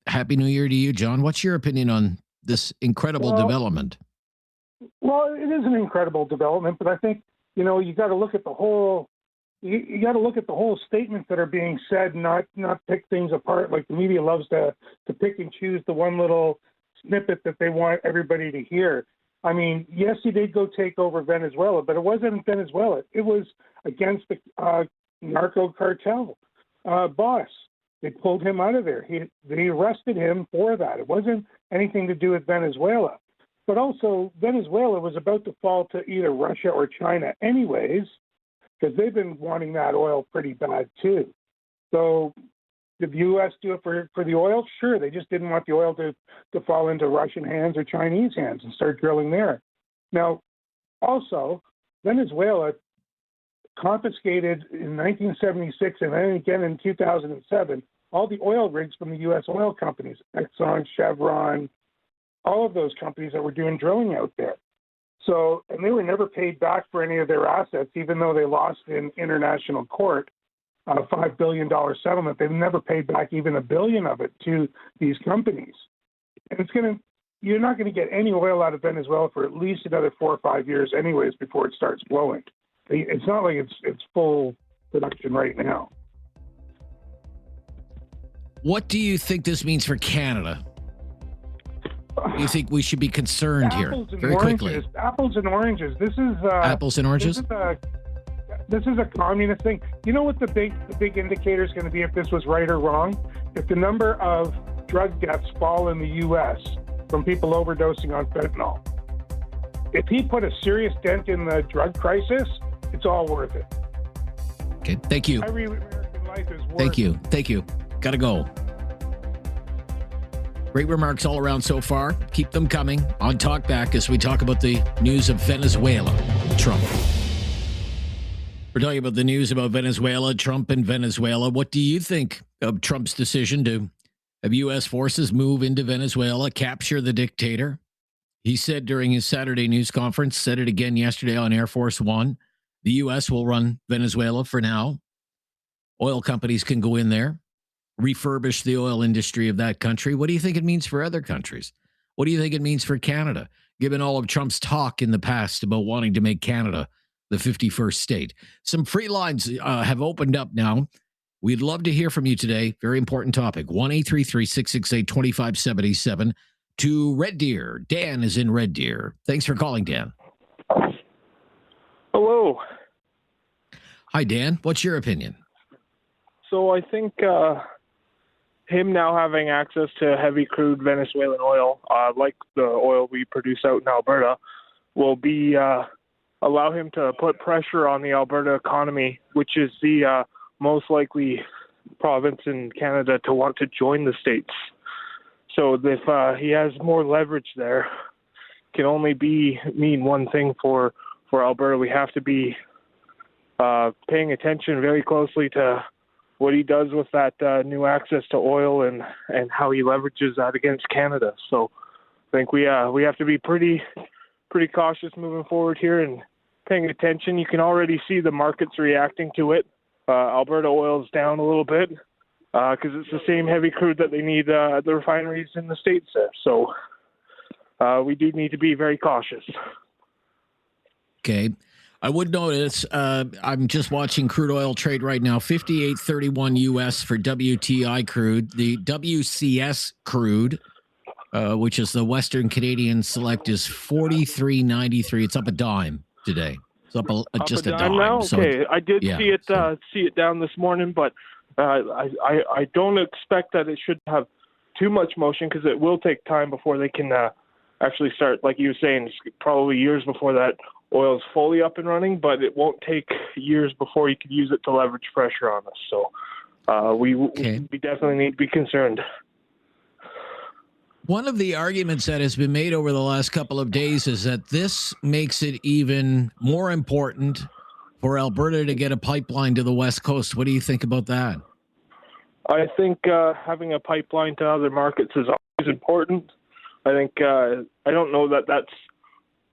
Happy New Year to you, John. What's your opinion on this incredible development? Well, it is an incredible development, but I think, you got to look at the whole. You got to look at the whole statements that are being said, not pick things apart. Like the media loves to pick and choose the one little snippet that they want everybody to hear. I mean, yes, he did go take over Venezuela, but it wasn't Venezuela. It was against the narco cartel boss. They pulled him out of there. They arrested him for that. It wasn't anything to do with Venezuela. But also, Venezuela was about to fall to either Russia or China anyways, because they've been wanting that oil pretty bad too. So did the U.S. do it for the oil? Sure. They just didn't want the oil to fall into Russian hands or Chinese hands and start drilling there. Now, also, Venezuela confiscated in 1976 and then again in 2007 all the oil rigs from the U.S. oil companies, Exxon, Chevron, all of those companies that were doing drilling out there. So, and they were never paid back for any of their assets, even though they lost in international court a $5 billion settlement. They've never paid back even $1 billion of it to these companies. And you're not going to get any oil out of Venezuela for at least another 4 or 5 years anyways before it starts flowing. It's not like it's full production right now. What do you think this means for Canada? Do you think we should be concerned here? Very quickly. Apples and oranges. This is apples and oranges. This is a communist thing. You know what the big indicator is going to be if this was right or wrong? If the number of drug deaths fall in the U.S. from people overdosing on fentanyl. If he put a serious dent in the drug crisis, it's all worth it. Okay, thank you. Every American life is worth it. Thank you. Gotta go. Great remarks all around so far. Keep them coming on Talkback as we talk about the news of Venezuela, Trump. We're talking about the news about Venezuela, Trump and Venezuela. What do you think of Trump's decision to have U.S. forces move into Venezuela, capture the dictator? He said during his Saturday news conference, said it again yesterday on Air Force One, the U.S. will run Venezuela for now. Oil companies can go in there, refurbish the oil industry of that country. What do you think it means for other countries? What do you think it means for Canada, given all of Trump's talk in the past about wanting to make Canada the 51st state? Some free lines have opened up now. We'd love to hear from you today. Very important topic. 1-833-668-2577 to Red Deer. Dan is in Red Deer. Thanks for calling, Dan. Hello. Hi, Dan. What's your opinion? So I think him now having access to heavy crude Venezuelan oil, like the oil we produce out in Alberta, will be allow him to put pressure on the Alberta economy, which is the most likely province in Canada to want to join the States. So if he has more leverage there, can only mean one thing for Alberta. We have to be paying attention very closely to what he does with that new access to oil and how he leverages that against Canada. So I think we have to be pretty cautious moving forward here and paying attention. You can already see the markets reacting to it. Alberta oil is down a little bit because it's the same heavy crude that they need at the refineries in the States there. So we do need to be very cautious. Okay. I would notice, I'm just watching crude oil trade right now, 58.31 US for WTI crude. The WCS crude, which is the Western Canadian Select, is 43.93. It's up a dime today. It's up just a dime now. So okay, I did see it down this morning, but I don't expect that it should have too much motion because it will take time before they can actually start, like you were saying, probably years before that oil is fully up and running, but it won't take years before you can use it to leverage pressure on us. So we definitely need to be concerned. One of the arguments that has been made over the last couple of days is that this makes it even more important for Alberta to get a pipeline to the West Coast. What do you think about that? I think having a pipeline to other markets is always important. I think I don't know that that's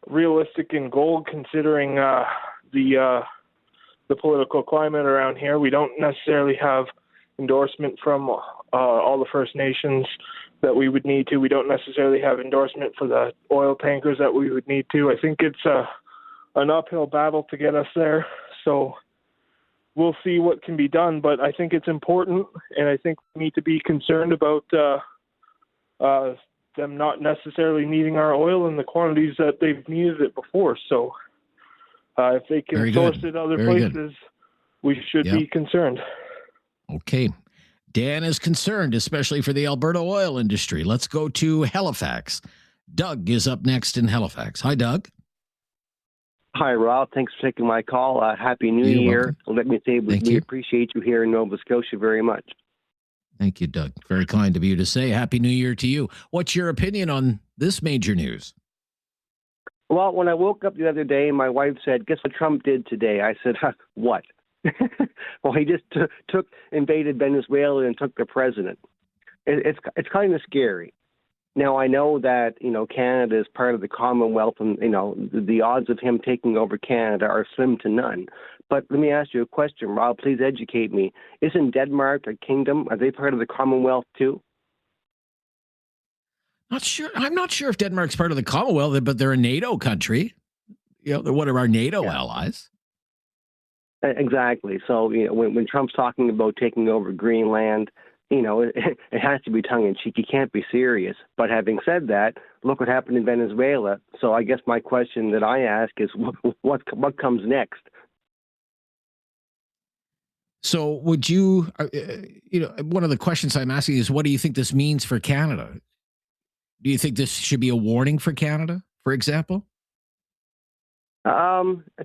realistic in goal considering the political climate around here. We don't necessarily have endorsement from all the First Nations that we would need to. We don't necessarily have endorsement for the oil tankers that we would need to. I think it's an uphill battle to get us there. So we'll see what can be done, but I think it's important, and I think we need to be concerned about them not necessarily needing our oil in the quantities that they've needed it before. So if they can source it other places, we should be concerned. Okay. Dan is concerned, especially for the Alberta oil industry. Let's go to Halifax. Doug is up next in Halifax. Hi, Doug. Hi, Rob. Thanks for taking my call. Happy New Year. Welcome. Let me say we appreciate you here in Nova Scotia very much. Thank you, Doug. Very kind of you to say. Happy New Year to you. What's your opinion on this major news? Well, when I woke up the other day, my wife said, "Guess what Trump did today?" I said, "What?" Well, he just invaded Venezuela and took the president. It's kind of scary. Now, I know that, Canada is part of the Commonwealth and, the odds of him taking over Canada are slim to none. But let me ask you a question, Rob. Please educate me. Isn't Denmark a kingdom? Are they part of the Commonwealth too? Not sure. I'm not sure if Denmark's part of the Commonwealth, but they're a NATO country. They're one of our NATO allies. Exactly. So, when Trump's talking about taking over Greenland, it has to be tongue-in-cheek. He can't be serious. But having said that, look what happened in Venezuela. So I guess my question that I ask is, what comes next? So would you, one of the questions I'm asking is, what do you think this means for Canada? Do you think this should be a warning for Canada, for example?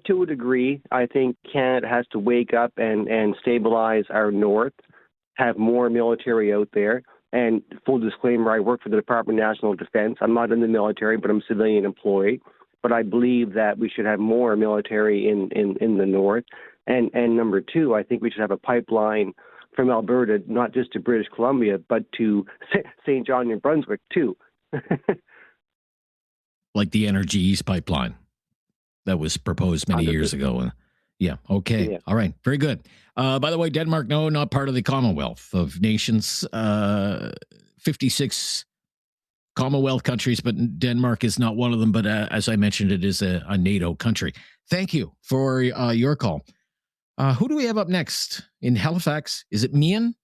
To a degree, I think Canada has to wake up and stabilize our north, have more military out there. And full disclaimer, I work for the Department of National Defense. I'm not in the military, but I'm a civilian employee. But I believe that we should have more military in the north. And number two, I think we should have a pipeline from Alberta, not just to British Columbia, but to St. John, New Brunswick, too. Like the Energy East pipeline that was proposed many years ago. Yeah. Okay. Yeah. All right. Very good. By the way, Denmark, no, not part of the Commonwealth of Nations. 56 Commonwealth countries, but Denmark is not one of them. But as I mentioned, it is a NATO country. Thank you for your call. Who do we have up next in Halifax? Is it Mian?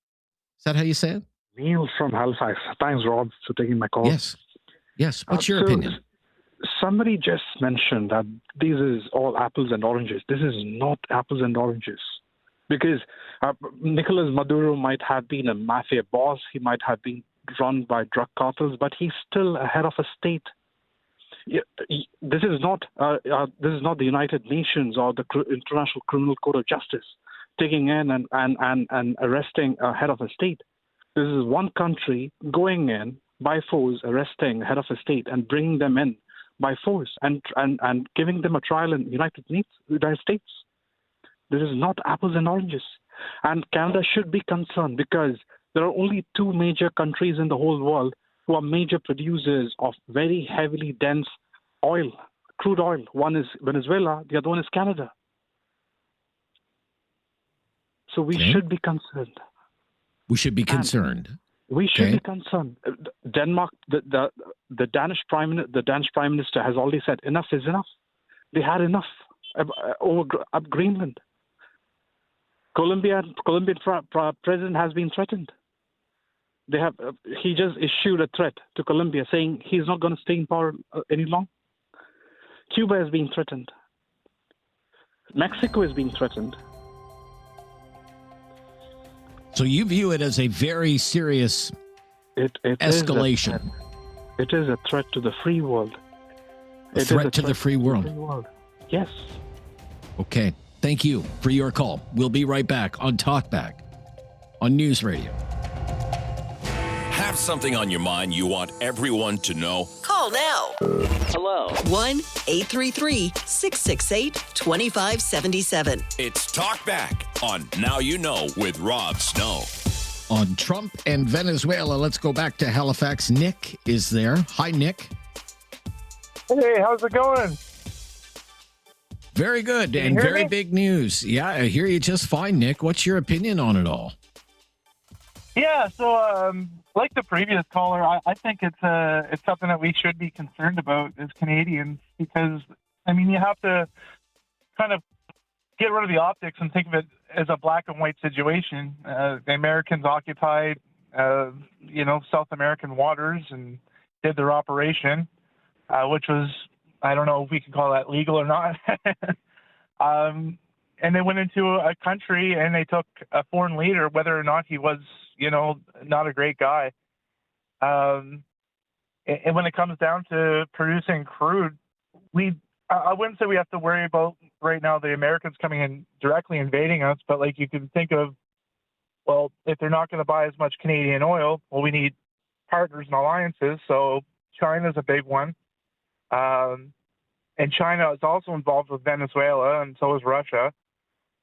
Is that how you say it? Neil from Halifax. Thanks, Rob, for taking my call. Yes. Yes. What's your opinion? Somebody just mentioned that these is all apples and oranges. This is not apples and oranges. Because Nicolas Maduro might have been a mafia boss. He might have been run by drug cartels, but he's still a head of a state. This is not the United Nations or the International Criminal Court of Justice taking in and arresting a head of a state. This is one country going in by force, arresting a head of a state and bringing them in by force and giving them a trial in the United States. This is not apples and oranges. And Canada should be concerned because there are only two major countries in the whole world who are major producers of very heavily dense oil, crude oil. One is Venezuela, the other one is Canada. So we should be concerned. We should be concerned. We should be concerned. Denmark, the Danish Prime Minister has already said enough is enough. They had enough. up Greenland. Colombian president has been threatened. He just issued a threat to Colombia saying he's not going to stay in power any longer. Cuba is being threatened. Mexico is being threatened. So you view it as a very serious escalation. It is a threat to the free world. A threat to the free world. Yes. Okay. Thank you for your call. We'll be right back on Talkback on News Radio. Have something on your mind you want everyone to know? Call now. Hello. 1-833-668-2577. It's Talkback on Now You Know with Rob Snow. On Trump and Venezuela, let's go back to Halifax. Nick is there. Hi, Nick. Hey, how's it going? Very good Can you and hear very me? big news. Yeah, I hear you just fine, Nick. What's your opinion on it all? Yeah, so like the previous caller, I think it's something that we should be concerned about as Canadians because, I mean, you have to kind of get rid of the optics and think of it as a black and white situation. The Americans occupied, South American waters and did their operation, which was, I don't know if we can call that legal or not. And they went into a country and they took a foreign leader, whether or not he was, not a great guy. And when it comes down to producing crude, I wouldn't say we have to worry about right now the Americans coming in directly invading us, but like you can think of, well, if they're not going to buy as much Canadian oil, well, we need partners and alliances. So China's a big one. And China is also involved with Venezuela, and so is Russia.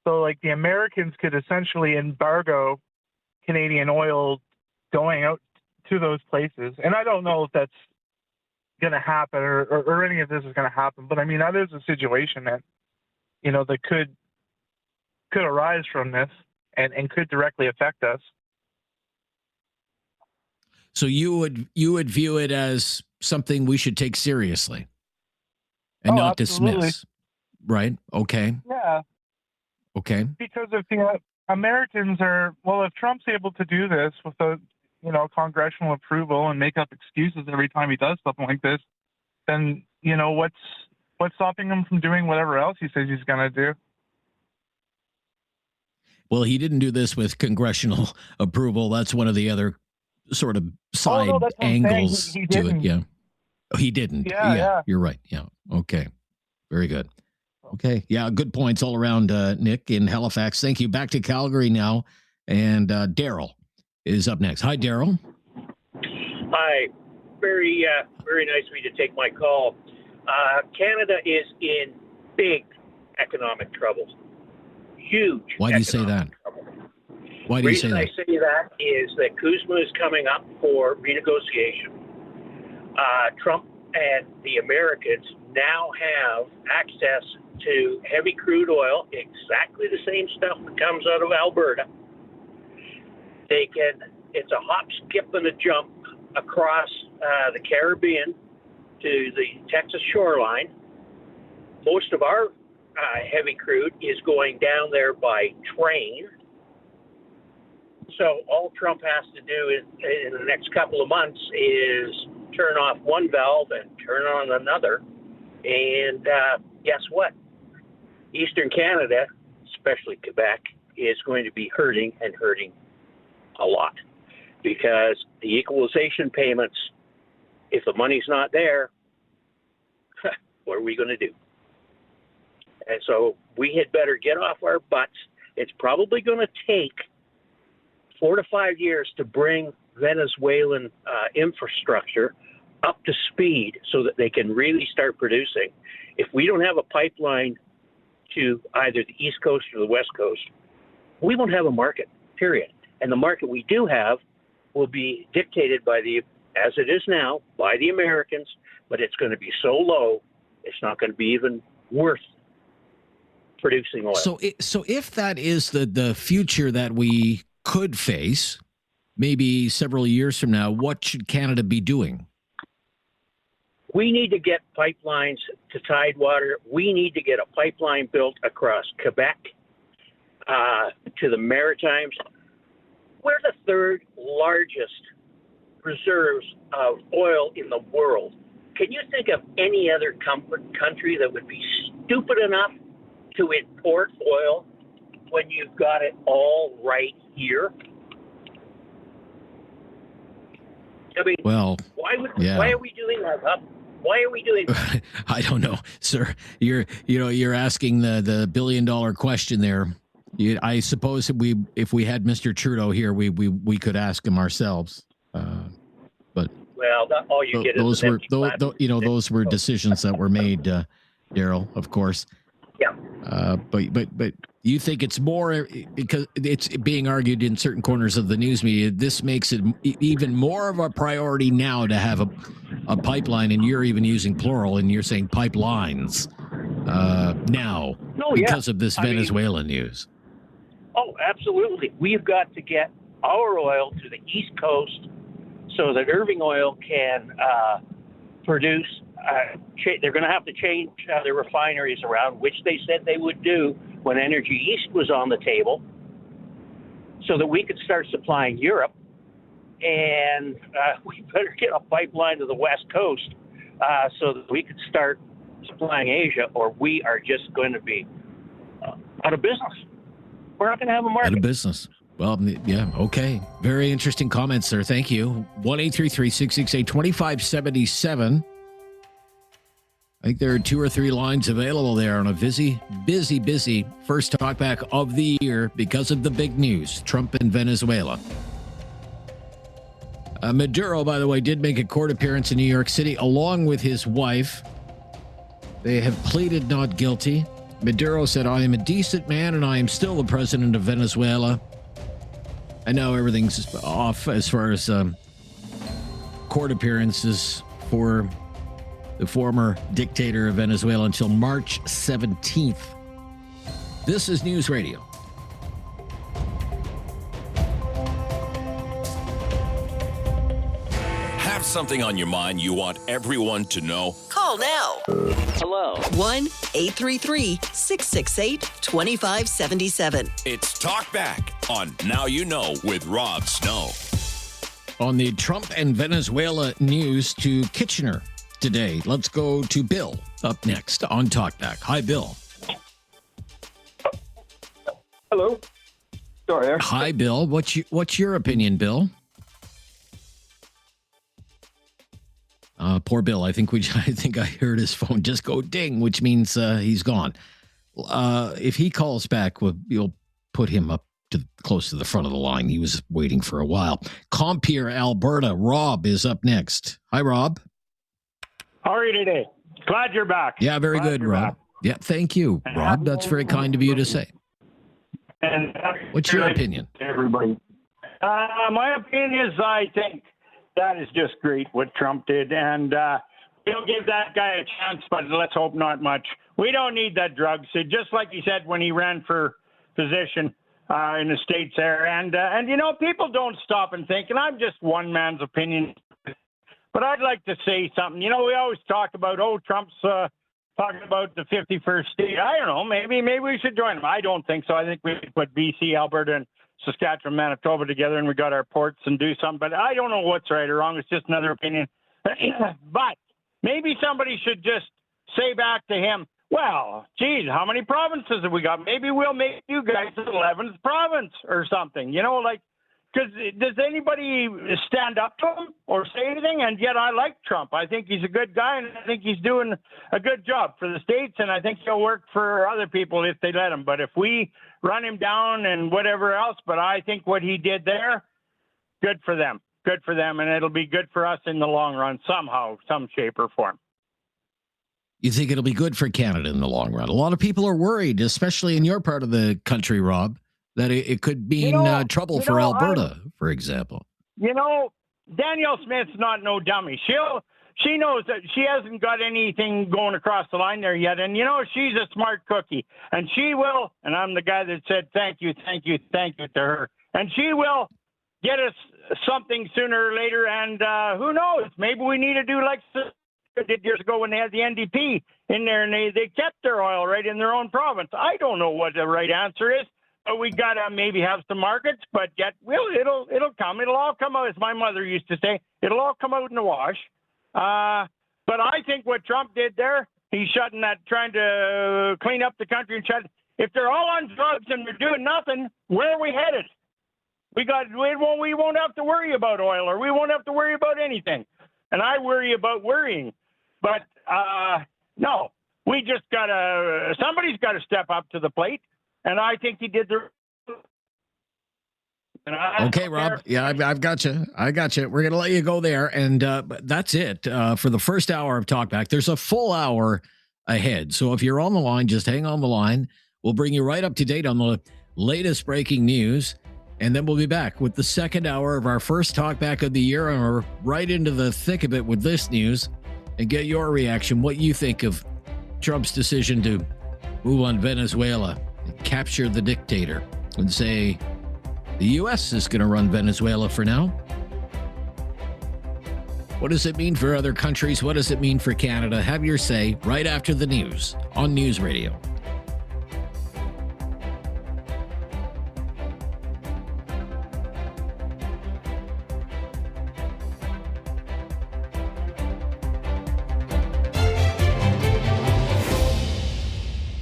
So, like, the Americans could essentially embargo Canadian oil going out to those places. And I don't know if that's going to happen or any of this is going to happen. But, I mean, that is a situation that, that could arise from this and could directly affect us. So you would view it as something we should take seriously and not absolutely. dismiss, right? Okay. Yeah. Okay. Because if the Americans if Trump's able to do this with the, congressional approval and make up excuses every time he does something like this, then, what's stopping him from doing whatever else he says he's going to do? Well, he didn't do this with congressional approval. That's one of the other sort of side angles He to it. didn't. Yeah. He didn't. Yeah. You're right. Yeah. Okay. Very good. Okay. Yeah. Good points all around, Nick in Halifax. Thank you. Back to Calgary now. And Daryl is up next. Hi, Daryl. Hi. Very nice of you to take my call. Canada is in big economic trouble. Huge. Why do you say that? Why do you say The reason I say that is that Kuzma is coming up for renegotiation. Trump and the Americans now have access to heavy crude oil, exactly the same stuff that comes out of Alberta. It's a hop, skip, and a jump across the Caribbean to the Texas shoreline. Most of our heavy crude is going down there by train. So all Trump has to do in the next couple of months is turn off one valve and turn on another. And guess what? Eastern Canada, especially Quebec, is going to be hurting a lot because the equalization payments, if the money's not there, what are we going to do? And so we had better get off our butts. It's probably going to take 4 to 5 years to bring Venezuelan infrastructure up to speed so that they can really start producing. If we don't have a pipeline to either the East Coast or the West Coast, we won't have a market, period. And the market we do have will be dictated by as it is now, by the Americans, but it's going to be so low, it's not going to be even worth producing oil. So if that is the future that we could face, maybe several years from now, what should Canada be doing? We need to get pipelines to Tidewater. We need to get a pipeline built across Quebec to the Maritimes. We're the third largest reserves of oil in the world. Can you think of any other country that would be stupid enough to import oil when you've got it all right here? I mean, well, why are we doing that? Why are we doing that? I don't know, sir. You're asking the $1 billion question there. I suppose if we had Mr. Trudeau here, we could ask him ourselves. But well, all you get those is an were empty those were decisions that were made, Daryl, of course. Yeah. But you think it's more because it's being argued in certain corners of the news media. This makes it even more of a priority now to have a pipeline, and you're even using plural, and you're saying pipelines now because of this Venezuelan news. Oh, absolutely. We've got to get our oil to the East Coast so that Irving Oil can produce. They're going to have to change their refineries around, which they said they would do when Energy East was on the table, so that we could start supplying Europe. And we better get a pipeline to the West Coast so that we could start supplying Asia, or we are just going to be out of business. We're not going to have a market. Out of business. Well, yeah, okay. Very interesting comments, sir. Thank you. 1-833-668-2577. I think there are 2 or 3 lines available there on a busy first talkback of the year because of the big news, Trump and Venezuela. Maduro, by the way, did make a court appearance in New York City along with his wife. They have pleaded not guilty. Maduro said, "I am a decent man and I am still the president of Venezuela." And now everything's off as far as court appearances for the former dictator of Venezuela until March 17th. This is News Radio. Have something on your mind you want everyone to know? Call now. Hello. 1-833-668-2577. It's Talkback on Now You Know with Rob Snow. On the Trump and Venezuela news to Kitchener today. Let's go to Bill up next on Talkback. Hi, Bill. Hello. Sorry there. Hi, Bill. What's your opinion, Bill? Poor Bill. I think I heard his phone just go ding, which means he's gone. If he calls back, you'll put him up close to the front of the line. He was waiting for a while. Compier, Alberta. Rob is up next. Hi, Rob. How are you today? Glad you're back. Yeah, very good, Rob. Back. Yeah, thank you, Rob. That's very kind of you to say. And what's your opinion? Everybody. My opinion is I think that is just great what Trump did. And we'll give that guy a chance, but let's hope not much. We don't need that drug. So just like he said when he ran for position in the States there. And people don't stop and think, and I'm just one man's opinion. But I'd like to say something. We always talk about, Trump's talking about the 51st state. I don't know. Maybe we should join him. I don't think so. I think we should put BC, Alberta, and Saskatchewan, Manitoba together, and we got our ports and do something. But I don't know what's right or wrong. It's just another opinion. But maybe somebody should just say back to him, well, geez, how many provinces have we got? Maybe we'll make you guys the 11th province or something. Because does anybody stand up to him or say anything? And yet I like Trump. I think he's a good guy, and I think he's doing a good job for the States, and I think he'll work for other people if they let him. But if we run him down and whatever else, but I think what he did there, good for them. Good for them, and it'll be good for us in the long run somehow, some shape or form. You think it'll be good for Canada in the long run? A lot of people are worried, especially in your part of the country, Rob, that it could mean trouble for Alberta, for example. Danielle Smith's not no dummy. She knows that she hasn't got anything going across the line there yet. And, she's a smart cookie. And she will, and I'm the guy that said thank you to her. And she will get us something sooner or later. And who knows? Maybe we need to do like did years ago when they had the NDP in there and they kept their oil right in their own province. I don't know what the right answer is, but we got to maybe have some markets, but yet, well, it'll come. It'll all come out, as my mother used to say. It'll all come out in the wash. But I think what Trump did there, he's trying to clean up the country and if they're all on drugs and they're doing nothing, where are we headed? We won't have to worry about oil, or we won't have to worry about anything. And I worry about worrying. But no, we just somebody's got to step up to the plate. And I think he did Okay, Rob. Yeah, I've got you. I got you. We're going to let you go there. And that's it for the first hour of Talkback. There's a full hour ahead. So if you're on the line, just hang on the line. We'll bring you right up to date on the latest breaking news. And then we'll be back with the second hour of our first Talkback of the year. And we're right into the thick of it with this news and get your reaction. What you think of Trump's decision to move on Venezuela, capture the dictator, and say the U.S. is going to run Venezuela for now. What does it mean for other countries? What does it mean for Canada? Have your say right after the news on News Radio.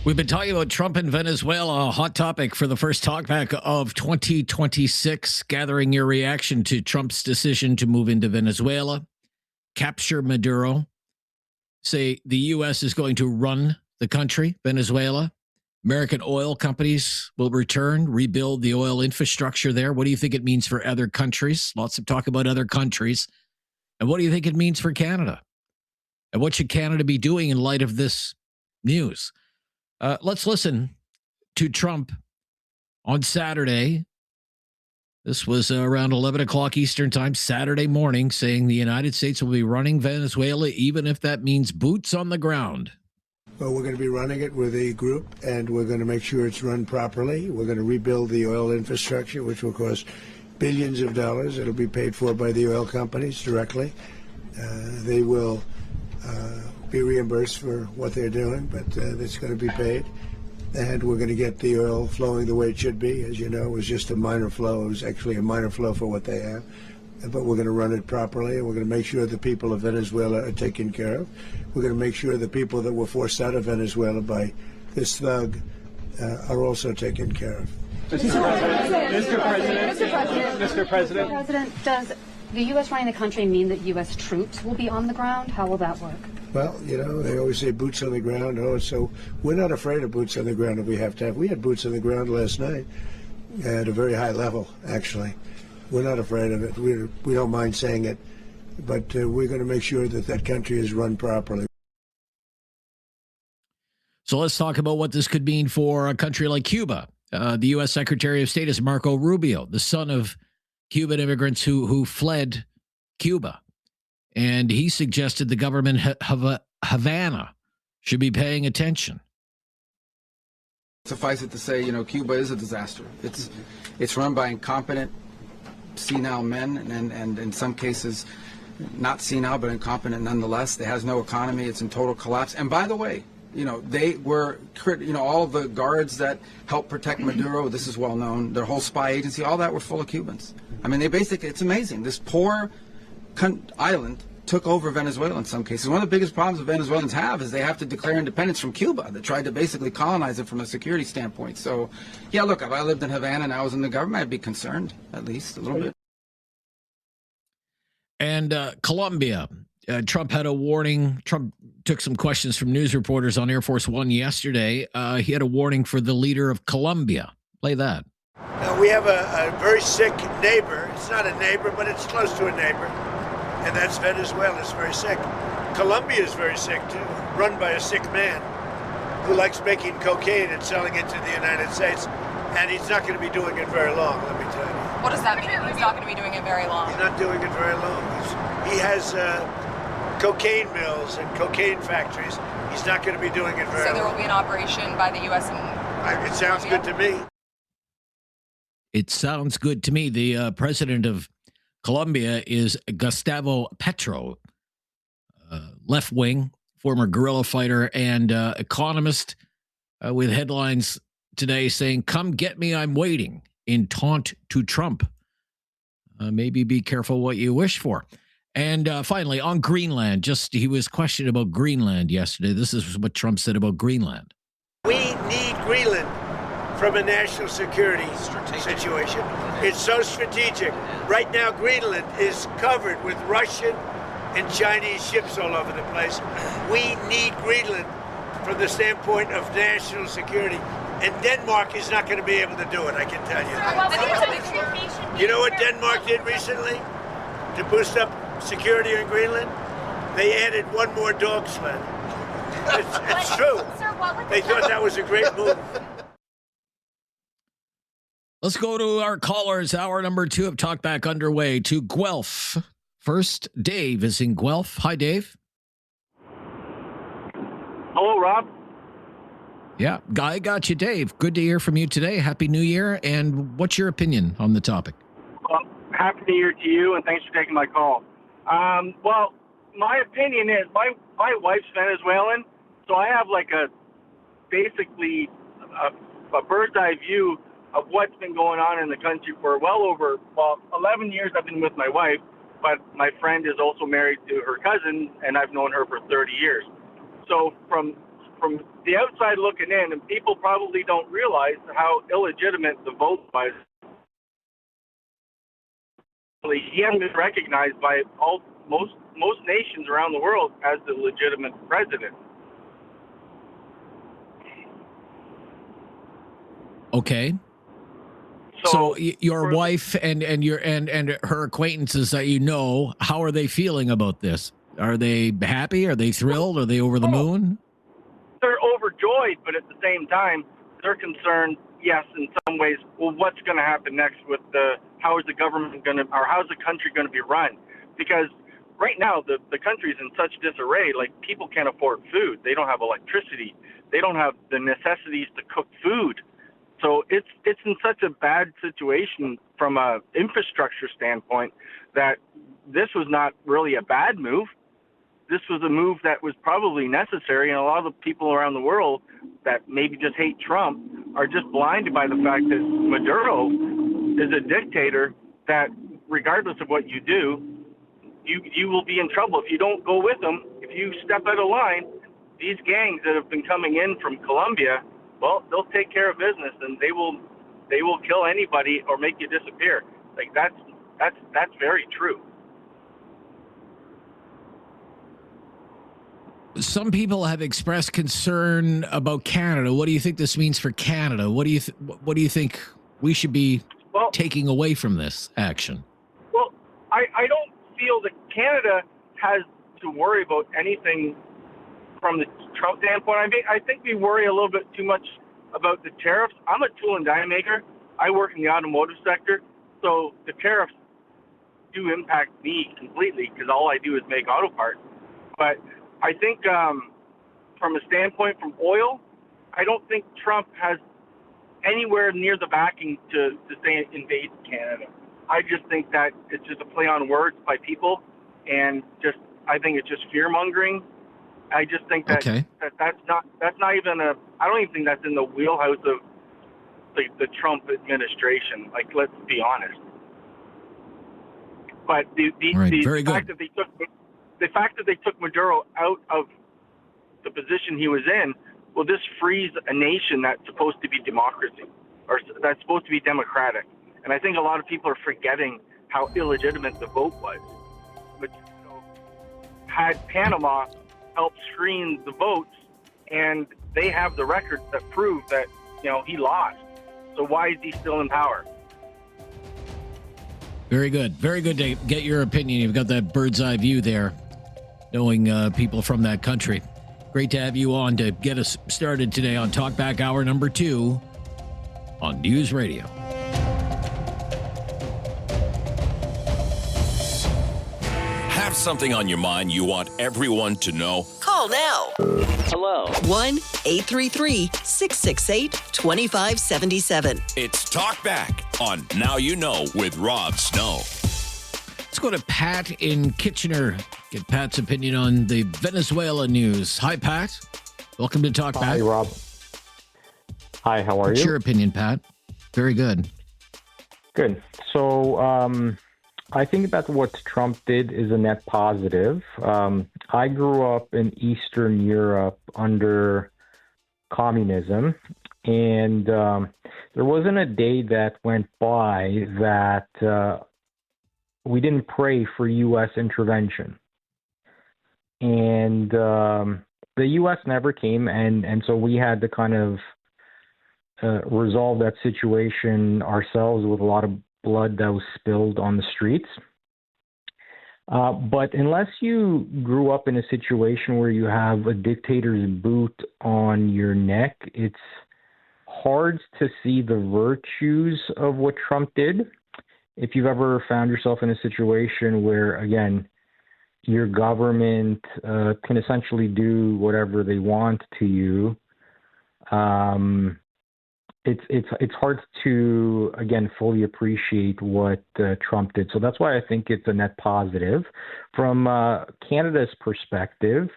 We've been talking about Trump and Venezuela, a hot topic for the first Talkback of 2026, gathering your reaction to Trump's decision to move into Venezuela, capture Maduro, say the U.S. is going to run the country, Venezuela. American oil companies will return, rebuild the oil infrastructure there. What do you think it means for other countries? Lots of talk about other countries. And what do you think it means for Canada? And what should Canada be doing in light of this news? Let's listen to Trump on Saturday. This was around 11 o'clock Eastern time, Saturday morning, saying the United States will be running Venezuela, even if that means boots on the ground. Well, we're going to be running it with a group, and we're going to make sure it's run properly. We're going to rebuild the oil infrastructure, which will cost billions of dollars. It'll be paid for by the oil companies directly. They will be reimbursed for what they're doing, but it's going to be paid. And we're going to get the oil flowing the way it should be. As you know, it was just a minor flow. It was actually a minor flow for what they have. But we're going to run it properly, and we're going to make sure the people of Venezuela are taken care of. We're going to make sure the people that were forced out of Venezuela by this thug are also taken care of. Mr. President, does the U.S. running the country mean that U.S. troops will be on the ground? How will that work? Well, you know, they always say boots on the ground. Oh, so we're not afraid of boots on the ground if we have to have. We had boots on the ground last night at a very high level, actually. We're not afraid of it. We don't mind saying it, but we're going to make sure that that country is run properly. So let's talk about what this could mean for a country like Cuba. The U.S. Secretary of State is Marco Rubio, the son of Cuban immigrants who fled Cuba. And he suggested the government Havana should be paying attention. Suffice it to say, you know, Cuba is a disaster. It's run by incompetent, senile men, and in some cases, not senile, but incompetent nonetheless. It has no economy. It's in total collapse. And by the way, you know, they were, you know, all the guards that helped protect Maduro, this is well known, their whole spy agency, all that were full of Cubans. I mean, they basically, it's amazing. This poor island took over Venezuela in some cases. One of the biggest problems the Venezuelans have is they have to declare independence from Cuba. They tried to basically colonize it from a security standpoint. So, yeah, look, if I lived in Havana and I was in the government, I'd be concerned, at least a little bit. And Colombia, Trump had a warning. Trump took some questions from news reporters on Air Force One yesterday. He had a warning for the leader of Colombia. Play that. We have a very sick neighbor. It's not a neighbor, but it's close to a neighbor. And that's Venezuela. It's very sick. Colombia is very sick, too, run by a sick man who likes making cocaine and selling it to the United States. And he's not going to be doing it very long, let me tell you. What does that mean? He's not going to be doing it very long. He's not doing it very long. He has cocaine mills and cocaine factories. He's not going to be doing it very long. So there will be an operation by the U.S. It sounds good to me. It sounds good to me. The president of Colombia is Gustavo Petro. left wing, former guerrilla fighter and economist, with headlines today saying, "Come get me, I'm waiting," in taunt to Trump. Maybe be careful what you wish for. And finally, on Greenland, he was questioned about Greenland yesterday. This is what Trump said about Greenland. We need Greenland from a national security situation. It's so strategic. Right now, Greenland is covered with Russian and Chinese ships all over the place. We need Greenland from the standpoint of national security. And Denmark is not going to be able to do it, I can tell you. You know what Denmark did recently to boost up security in Greenland? They added one more dog sled. It's true. They thought that was a great move. Let's go to our callers. Hour number 2 of Talkback underway to Guelph. First, Dave is in Guelph. Hi, Dave. Hello, Rob. Yeah, Guy got you, Dave. Good to hear from you today. Happy New Year. And what's your opinion on the topic? Well, Happy New Year to you, and thanks for taking my call. Well, my opinion is my wife's Venezuelan, so I have like basically a bird's eye view of what's been going on in the country for 11 years I've been with my wife, but my friend is also married to her cousin, and I've known her for 30 years. So from the outside looking in, and people probably don't realize how illegitimate the vote was. He hasn't been recognized by most nations around the world as the legitimate president. Okay. So your wife and her acquaintances that you know, how are they feeling about this? Are they happy? Are they thrilled? Are they over the moon? They're overjoyed, but at the same time, they're concerned, yes, in some ways, well, what's going to happen next with how is the government going to, or how's the country going to be run? Because right now, the country's in such disarray, like people can't afford food. They don't have electricity. They don't have the necessities to cook food. So it's in such a bad situation from a infrastructure standpoint that this was not really a bad move. This was a move that was probably necessary, and a lot of the people around the world that maybe just hate Trump are just blinded by the fact that Maduro is a dictator that regardless of what you do, you will be in trouble. If you don't go with them, if you step out of line, these gangs that have been coming in from Colombia, well, they'll take care of business, and they will kill anybody or make you disappear. Like that's very true. Some people have expressed concern about Canada. What do you think this means for Canada? What do you think we should be taking away from this action? Well, I don't feel that Canada has to worry about anything from the Trump standpoint. I think we worry a little bit too much about the tariffs. I'm a tool and die maker. I work in the automotive sector, so the tariffs do impact me completely because all I do is make auto parts. But I think from a standpoint from oil, I don't think Trump has anywhere near the backing to say invade Canada. I just think that it's just a play on words by people, and I think it's just fear mongering. I just think that, that's not even I don't even think that's in the wheelhouse of the Trump administration. Like, let's be honest. But the fact that they took Maduro out of the position he was in, well, this frees a nation that's supposed to be democracy, or that's supposed to be democratic. And I think a lot of people are forgetting how illegitimate the vote was. But had Panama helped screen the votes, and they have the records that prove that, he lost. So why is he still in power? Very good. Very good to get your opinion. You've got that bird's eye view there, knowing people from that country. Great to have you on to get us started today on Talkback Hour number 2 on News Radio. Have something on your mind you want everyone to know? Call now. Hello. 1-833-668-2577. It's Talkback on Now You Know with Rob Snow. Let's go to Pat in Kitchener. Get Pat's opinion on the Venezuela news. Hi, Pat. Welcome to Talkback. Hi, Rob. Hi, how are What's you? your opinion, Pat? Very good. Good. So I think that what Trump did is a net positive. I grew up in Eastern Europe under communism, and there wasn't a day that went by that we didn't pray for U.S. intervention. And the U.S. never came, and so we had to kind of resolve that situation ourselves with a lot of blood that was spilled on the streets. But unless you grew up in a situation where you have a dictator's boot on your neck, it's hard to see the virtues of what Trump did. If you've ever found yourself in a situation where, again, your government can essentially do whatever they want to you, it's hard to, again, fully appreciate what Trump did. So that's why I think it's a net positive. From Canada's perspective,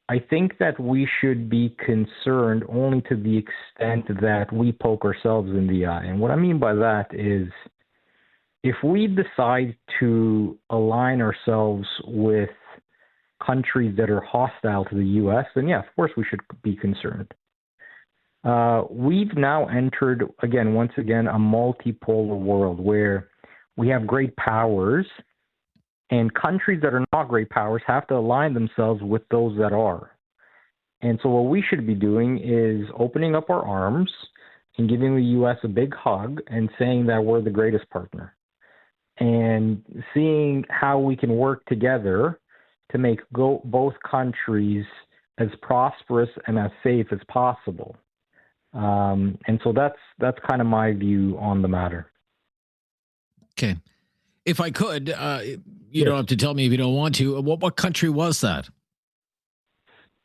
I think that we should be concerned only to the extent that we poke ourselves in the eye. And what I mean by that is, if we decide to align ourselves with countries that are hostile to the U.S., then yeah, of course we should be concerned. We've now entered, once again, a multipolar world where we have great powers, and countries that are not great powers have to align themselves with those that are. And so what we should be doing is opening up our arms and giving the U.S. a big hug and saying that we're the greatest partner, and seeing how we can work together to make both countries as prosperous and as safe as possible. And so that's kind of my view on the matter. Okay. If I could, you don't have to tell me if you don't want to. What country was that?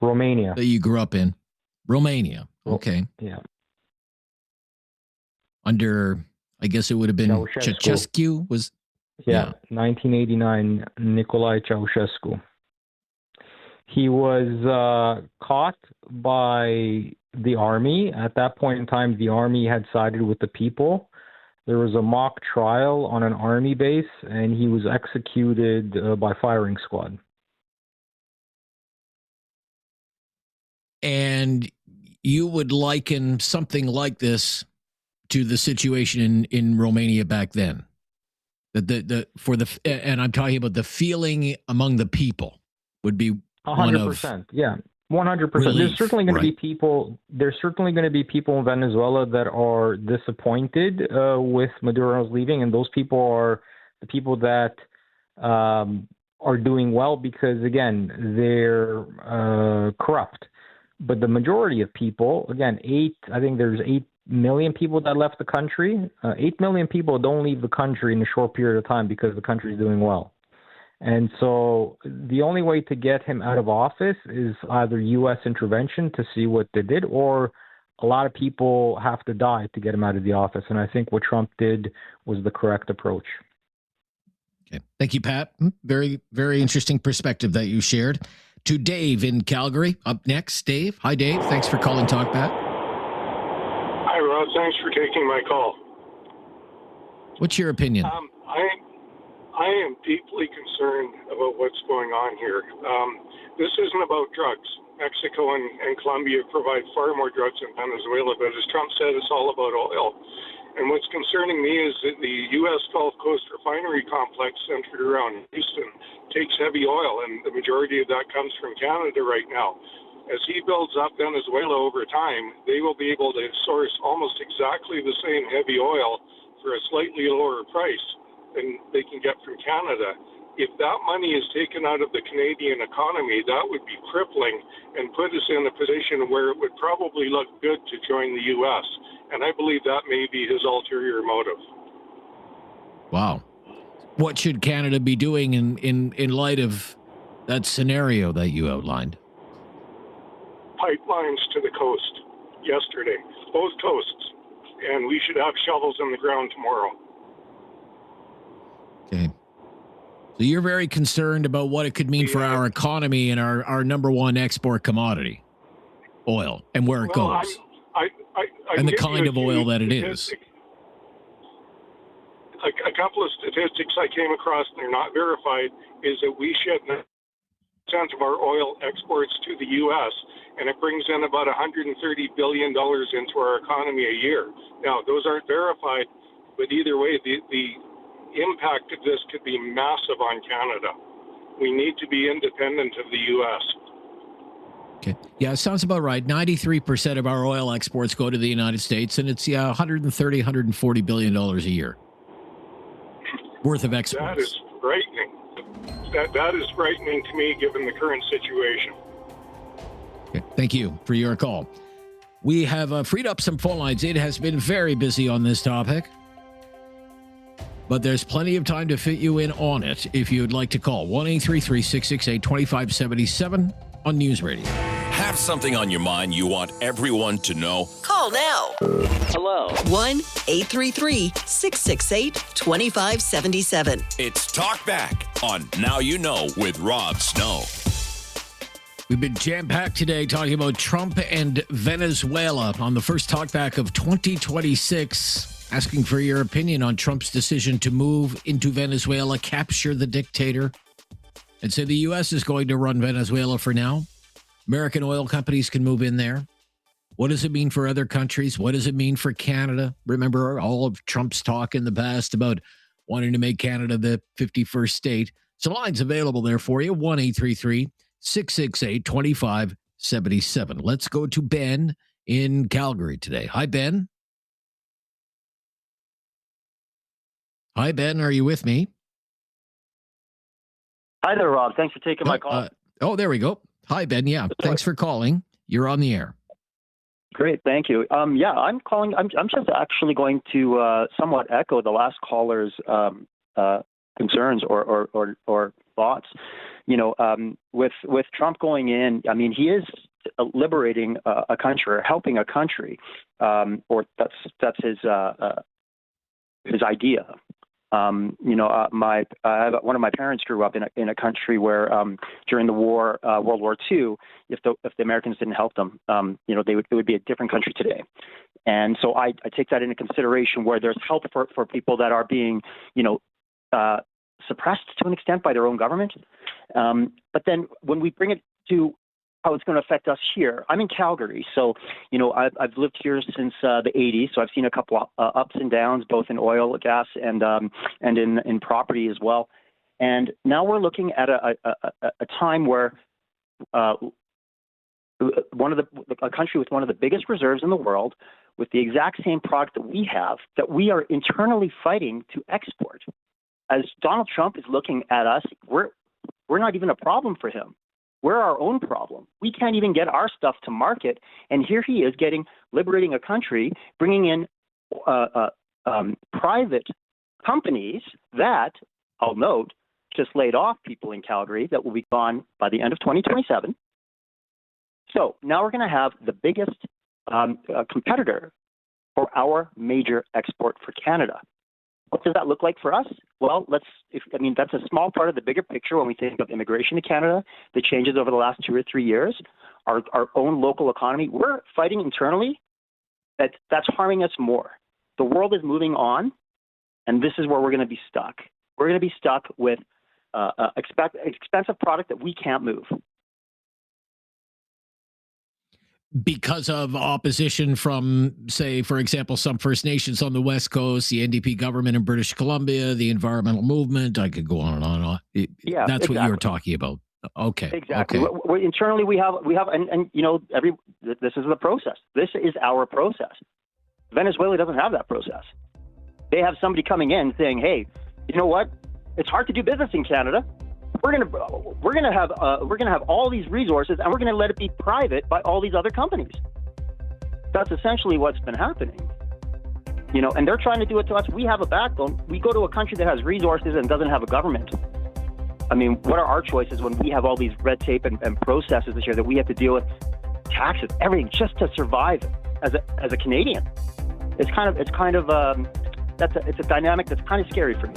Romania. That you grew up in? Romania. Okay. Yeah. Under, I guess it would have been Ceausescu was. Yeah, 1989, Nicolae Ceausescu. He was caught by the army. At that point in time, the army had sided with the people. There was a mock trial on an army base, and he was executed by firing squad. And you would liken something like this to the situation in Romania back then? And I'm talking about the feeling among the people would be 100%. Yeah, 100%. There's certainly going to be people. There's certainly going to be people in Venezuela that are disappointed with Maduro's leaving, and those people are the people that are doing well because, again, they're corrupt. But the majority of people, again, I think there's 8 million people that left the country. 8 million people don't leave the country in a short period of time because the country is doing well. And so the only way to get him out of office is either U.S. intervention to see what they did, or a lot of people have to die to get him out of the office. And I think what Trump did was the correct approach. Okay. Thank you, Pat. Very, very interesting perspective that you shared. To Dave in Calgary. Up next, Dave. Hi, Dave. Thanks for calling Talkback. Hi, Rob. Thanks for taking my call. What's your opinion? I am deeply concerned about what's going on here. This isn't about drugs. Mexico and Colombia provide far more drugs than Venezuela, but as Trump said, it's all about oil. And what's concerning me is that the U.S. Gulf Coast refinery complex centered around Houston takes heavy oil, and the majority of that comes from Canada right now. As he builds up Venezuela over time, they will be able to source almost exactly the same heavy oil for a slightly lower price than they can get from Canada. If that money is taken out of the Canadian economy, that would be crippling and put us in a position where it would probably look good to join the U.S. And I believe that may be his ulterior motive. Wow. What should Canada be doing in light of that scenario that you outlined? Pipelines to the coast yesterday, both coasts, and we should have shovels in the ground tomorrow. Okay. So you're very concerned about what it could mean for our economy and our number one export commodity, oil, and where it goes. And the kind of oil that it is. A couple of statistics I came across, and they're not verified, is that we ship 9% of our oil exports to the U.S., and it brings in about $130 billion into our economy a year. Now, those aren't verified, but either way, the impact of this could be massive on Canada. We need to be independent of the U.S. Okay. Yeah, sounds about right. 93% of our oil exports go to the United States, and it's $140 billion a year worth of exports. That is frightening. That is frightening to me, given the current situation. Okay. Thank you for your call. We have freed up some phone lines. It has been very busy on this topic, but there's plenty of time to fit you in on it if you'd like to call. 1-833-668-2577 on News Radio. Have something on your mind you want everyone to know? Call now. Hello. 1-833-668-2577. It's Talkback on Now You Know with Rob Snow. We've been jam-packed today talking about Trump and Venezuela on the first Talkback of 2026, asking for your opinion on Trump's decision to move into Venezuela, capture the dictator, and say the U.S. is going to run Venezuela for now. American oil companies can move in there. What does it mean for other countries? What does it mean for Canada? Remember all of Trump's talk in the past about wanting to make Canada the 51st state. So lines available there for you, 1-833-668-2577. Let's go to Ben in Calgary today. Hi, Ben. Hi, Ben. Are you with me? Hi there, Rob. Thanks for taking my call. There we go. Hi, Ben. Yeah, thanks for calling. You're on the air. Great, thank you. I'm calling. I'm just actually going to somewhat echo the last caller's concerns or thoughts. You know, with Trump going in, I mean, he is liberating a country, or helping a country, or that's his idea. One of my parents grew up in a country where during the war, World War II, if the Americans didn't help them, it would be a different country today. And so I take that into consideration, where there's help for people that are being, suppressed to an extent by their own government. But then when we bring it to how it's going to affect us here. I'm in Calgary, so I've lived here since the 80s, so I've seen a couple of ups and downs, both in oil, gas, and in property as well. And now we're looking at a time where a country with one of the biggest reserves in the world, with the exact same product that we have, that we are internally fighting to export. As Donald Trump is looking at us, we're not even a problem for him. We're our own problem. We can't even get our stuff to market. And here he is liberating a country, bringing in private companies that, I'll note, just laid off people in Calgary that will be gone by the end of 2027. So now we're going to have the biggest competitor for our major export for Canada. What does that look like for us? Well, that's a small part of the bigger picture when we think of immigration to Canada, the changes over the last 2 or 3 years, our own local economy. We're fighting internally. That's harming us more. The world is moving on, and this is where we're going to be stuck. We're going to be stuck with expensive product that we can't move. Because of opposition from, say, for example, some First Nations on the West Coast, the NDP government in British Columbia, the environmental movement, I could go on and on and on. That's exactly what you're talking about. Okay. Exactly. Okay. Internally, we have, and this is the process. This is our process. Venezuela doesn't have that process. They have somebody coming in saying, "Hey, you know what? It's hard to do business in Canada. We're gonna have all these resources, and we're gonna let it be private by all these other companies." That's essentially what's been happening. And they're trying to do it to us. We have a backbone. We go to a country that has resources and doesn't have a government. I mean, what are our choices when we have all these red tape and processes this year that we have to deal with, taxes, everything, just to survive as a Canadian? It's a dynamic that's kind of scary for me.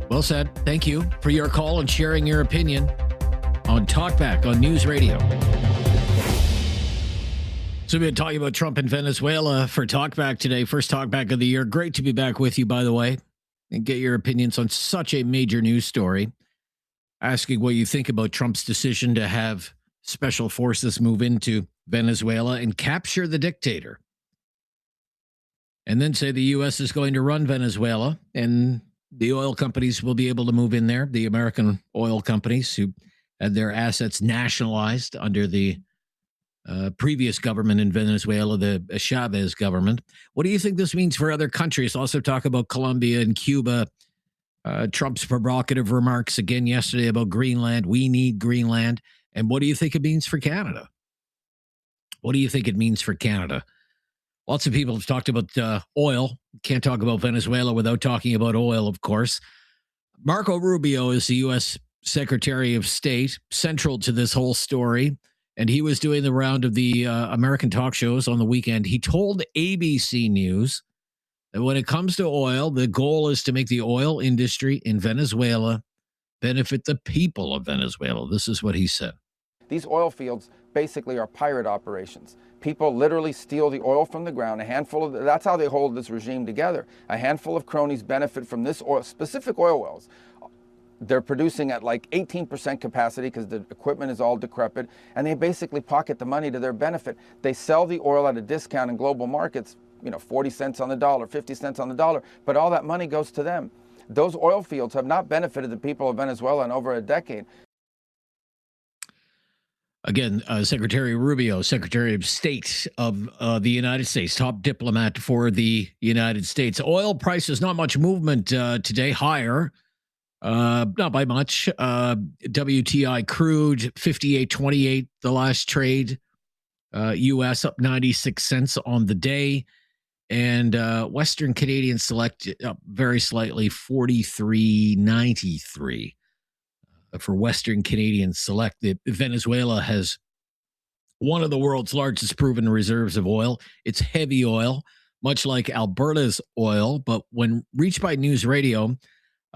Well said. Thank you for your call and sharing your opinion on Talkback on News Radio. So we've been talking about Trump and Venezuela for Talkback today. First Talkback of the year. Great to be back with you, by the way, and get your opinions on such a major news story. Asking what you think about Trump's decision to have special forces move into Venezuela and capture the dictator. And then say the U.S. is going to run Venezuela and the oil companies will be able to move in there. The American oil companies who had their assets nationalized under the previous government in Venezuela, the Chavez government. What do you think this means for other countries? Also talk about Colombia and Cuba. Trump's provocative remarks again yesterday about Greenland. We need Greenland. And what do you think it means for Canada? What do you think it means for Canada? Lots of people have talked about oil. Can't talk about Venezuela without talking about oil, of course. Marco Rubio is the U.S. Secretary of State, central to this whole story. And he was doing the round of the American talk shows on the weekend. He told ABC News that when it comes to oil, the goal is to make the oil industry in Venezuela benefit the people of Venezuela. This is what he said. These oil fields basically are pirate operations. People literally steal the oil from the ground. That's how they hold this regime together. A handful of cronies benefit from this oil, specific oil wells. They're producing at like 18% capacity because the equipment is all decrepit, and they basically pocket the money to their benefit. They sell the oil at a discount in global markets, 40 cents on the dollar, 50 cents on the dollar, but all that money goes to them. Those oil fields have not benefited the people of Venezuela in over a decade. Again, Secretary Rubio, Secretary of State of the United States, top diplomat for the United States. Oil prices, not much movement today, higher, not by much. WTI crude, 58.28, the last trade. U.S. up 96 cents on the day. And Western Canadian Select up very slightly, 43.93. For Western Canadian Select. Venezuela has one of the world's largest proven reserves of oil. It's heavy oil, much like Alberta's oil. But when reached by News Radio,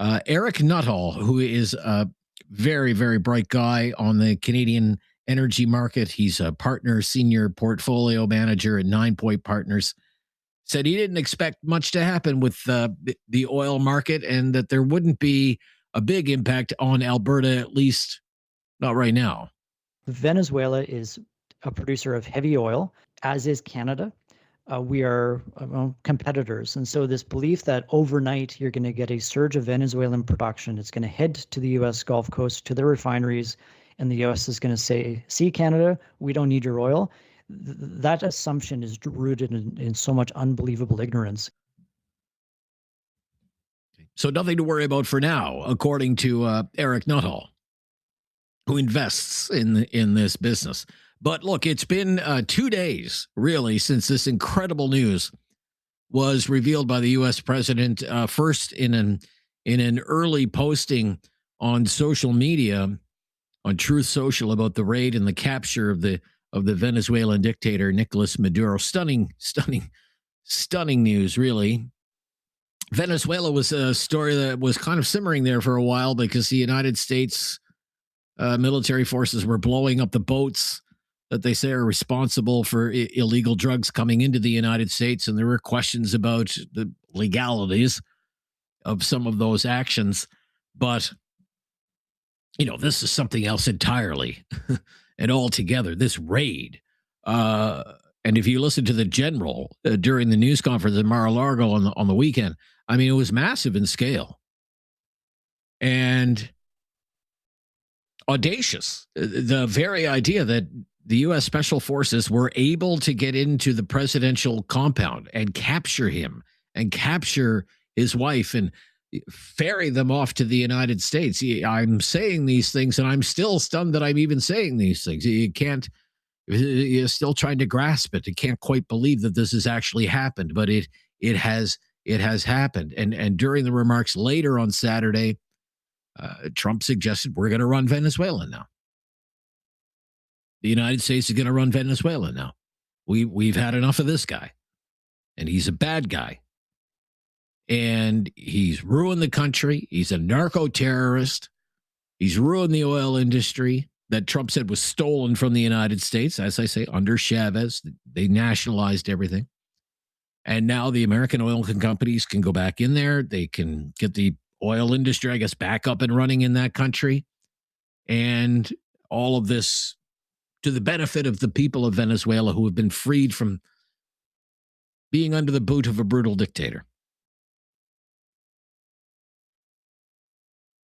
Eric Nuttall, who is a very, very bright guy on the Canadian energy market, he's a partner, senior portfolio manager at 9 Point Partners, said he didn't expect much to happen with the oil market and that there wouldn't be a big impact on Alberta, at least not right now. Venezuela is a producer of heavy oil, as is Canada. We are competitors. And so this belief that overnight you're going to get a surge of Venezuelan production, it's going to head to the U.S. Gulf Coast, to the refineries, and the U.S. is going to say, see, Canada, we don't need your oil. That assumption is rooted in so much unbelievable ignorance. So nothing to worry about for now, according to Eric Nuttall, who invests in this business. But look, it's been 2 days, really, since this incredible news was revealed by the U.S. president, first in an early posting on social media, on Truth Social, about the raid and the capture of the Venezuelan dictator, Nicolas Maduro. Stunning news, really. Venezuela was a story that was kind of simmering there for a while because the United States military forces were blowing up the boats that they say are responsible for illegal drugs coming into the United States. And there were questions about the legalities of some of those actions. But, this is something else entirely and altogether, this raid. And if you listen to the general during the news conference at Mar-a-Lago on the weekend, I mean, it was massive in scale and audacious. The very idea that the U.S. Special Forces were able to get into the presidential compound and capture him and capture his wife and ferry them off to the United States. I'm saying these things and I'm still stunned that I'm even saying these things. You're still trying to grasp it. You can't quite believe that this has actually happened, but it has happened. And during the remarks later on Saturday, Trump suggested we're going to run Venezuela now. The United States is going to run Venezuela now. We've had enough of this guy, and he's a bad guy. And he's ruined the country. He's a narco-terrorist. He's ruined the oil industry that Trump said was stolen from the United States. As I say, under Chavez, they nationalized everything. And now the American oil companies can go back in there. They can get the oil industry, I guess, back up and running in that country. And all of this to the benefit of the people of Venezuela who have been freed from being under the boot of a brutal dictator.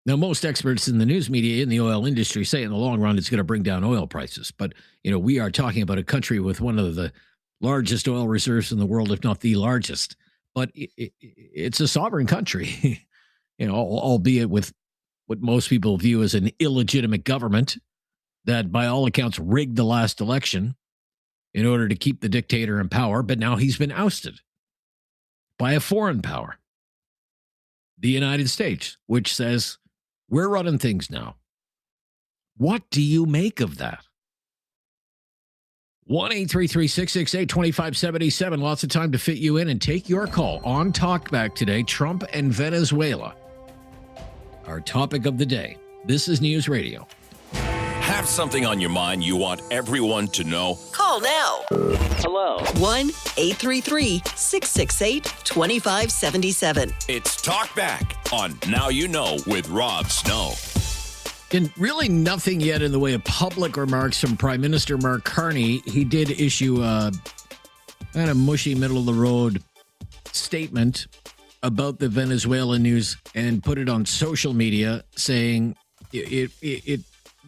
Now, most experts in the news media in the oil industry say in the long run it's going to bring down oil prices. But, we are talking about a country with one of the largest oil reserves in the world, if not the largest. But it's a sovereign country, albeit with what most people view as an illegitimate government that, by all accounts, rigged the last election in order to keep the dictator in power. But now he's been ousted by a foreign power, the United States, which says, we're running things now. What do you make of that? 1-833-668-2577. Lots of time to fit you in and take your call on Talkback today. Trump and Venezuela, our topic of the day. This is News Radio. Have something on your mind you want everyone to know? Call now. Hello. 1-833-668-2577. It's Talkback on Now You Know with Rob Snow. And really nothing yet in the way of public remarks from Prime Minister Mark Carney. He did issue a kind of mushy, middle-of-the-road statement about the Venezuela news and put it on social media, saying it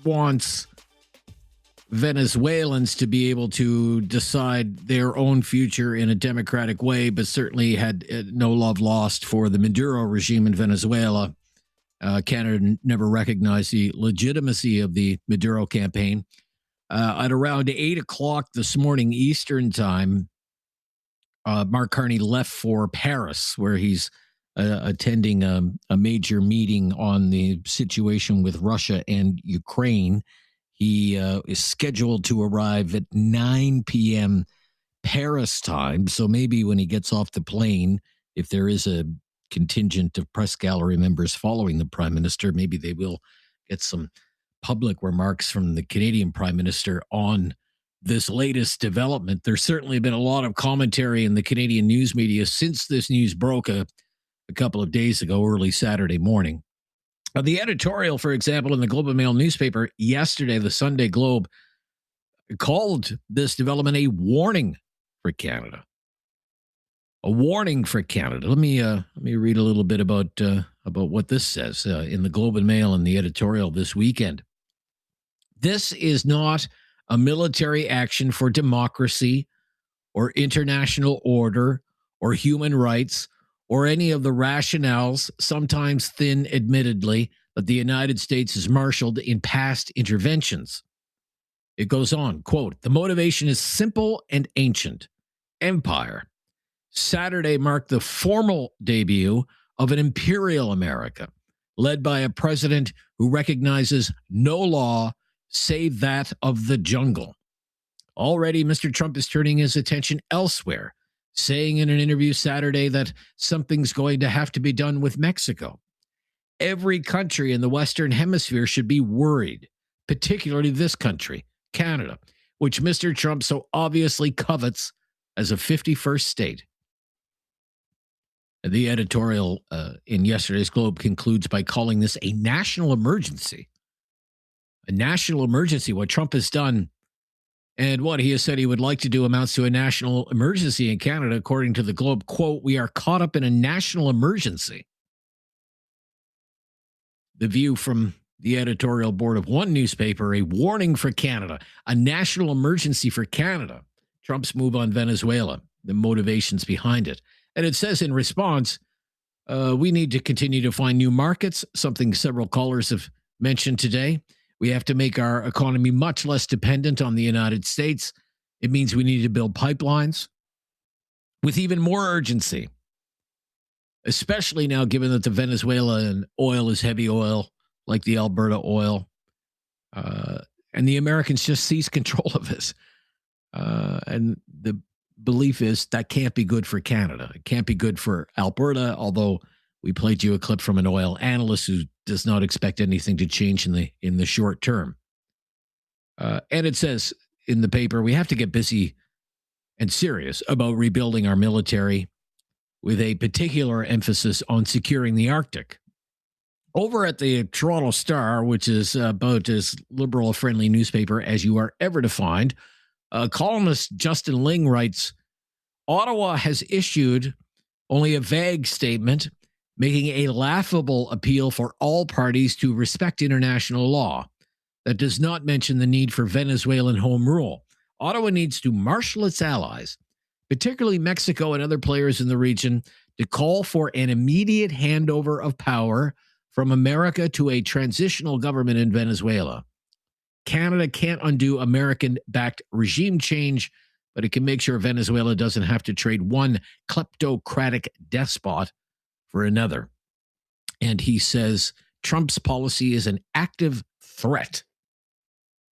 wants Venezuelans to be able to decide their own future in a democratic way, but certainly had no love lost for the Maduro regime in Venezuela. Canada never recognized the legitimacy of the Maduro campaign. At around 8 o'clock this morning Eastern time, Mark Carney left for Paris, where he's attending a major meeting on the situation with Russia and Ukraine. He is scheduled to arrive at 9 p.m. Paris time. So maybe when he gets off the plane, if there is a contingent of press gallery members following the prime minister, maybe they will get some public remarks from the Canadian prime minister on this latest development. There's certainly been a lot of commentary in the Canadian news media since this news broke a couple of days ago, early Saturday morning. The editorial, for example, in the Globe and Mail newspaper yesterday, the Sunday Globe, called this development a warning for Canada. A warning for Canada. Let me read a little bit about what this says in the Globe and Mail in the editorial this weekend. This is not a military action for democracy or international order or human rights or any of the rationales, sometimes thin, admittedly, that the United States has marshaled in past interventions. It goes on, quote, the motivation is simple and ancient. Empire. Saturday marked the formal debut of an imperial America, led by a president who recognizes no law save that of the jungle. Already, Mr. Trump is turning his attention elsewhere, saying in an interview Saturday that something's going to have to be done with Mexico. Every country in the Western Hemisphere should be worried, particularly this country, Canada, which Mr. Trump so obviously covets as a 51st state. The editorial in yesterday's Globe concludes by calling this a national emergency. A national emergency, what Trump has done and what he has said he would like to do amounts to a national emergency in Canada, according to the Globe. Quote, we are caught up in a national emergency. The View from the editorial board of one newspaper, a warning for Canada, a national emergency for Canada. Trump's move on Venezuela, the motivations behind it. And it says in response, we need to continue to find new markets, something several callers have mentioned today. We have to make our economy much less dependent on the United States. It means we need to build pipelines with even more urgency, especially now given that the Venezuelan oil is heavy oil, like the Alberta oil, and the Americans just seized control of this. And the belief is that can't be good for Canada. It can't be good for Alberta, although we played you a clip from an oil analyst who does not expect anything to change in the short term. And it says in the paper, we have to get busy and serious about rebuilding our military with a particular emphasis on securing the Arctic. Over at the Toronto Star, which is about as liberal a friendly newspaper as you are ever to find, columnist Justin Ling writes, Ottawa has issued only a vague statement making a laughable appeal for all parties to respect international law that does not mention the need for Venezuelan home rule. Ottawa needs to marshal its allies, particularly Mexico and other players in the region, to call for an immediate handover of power from America to a transitional government in Venezuela. Canada can't undo American-backed regime change, but it can make sure Venezuela doesn't have to trade one kleptocratic despot for another. And he says Trump's policy is an active threat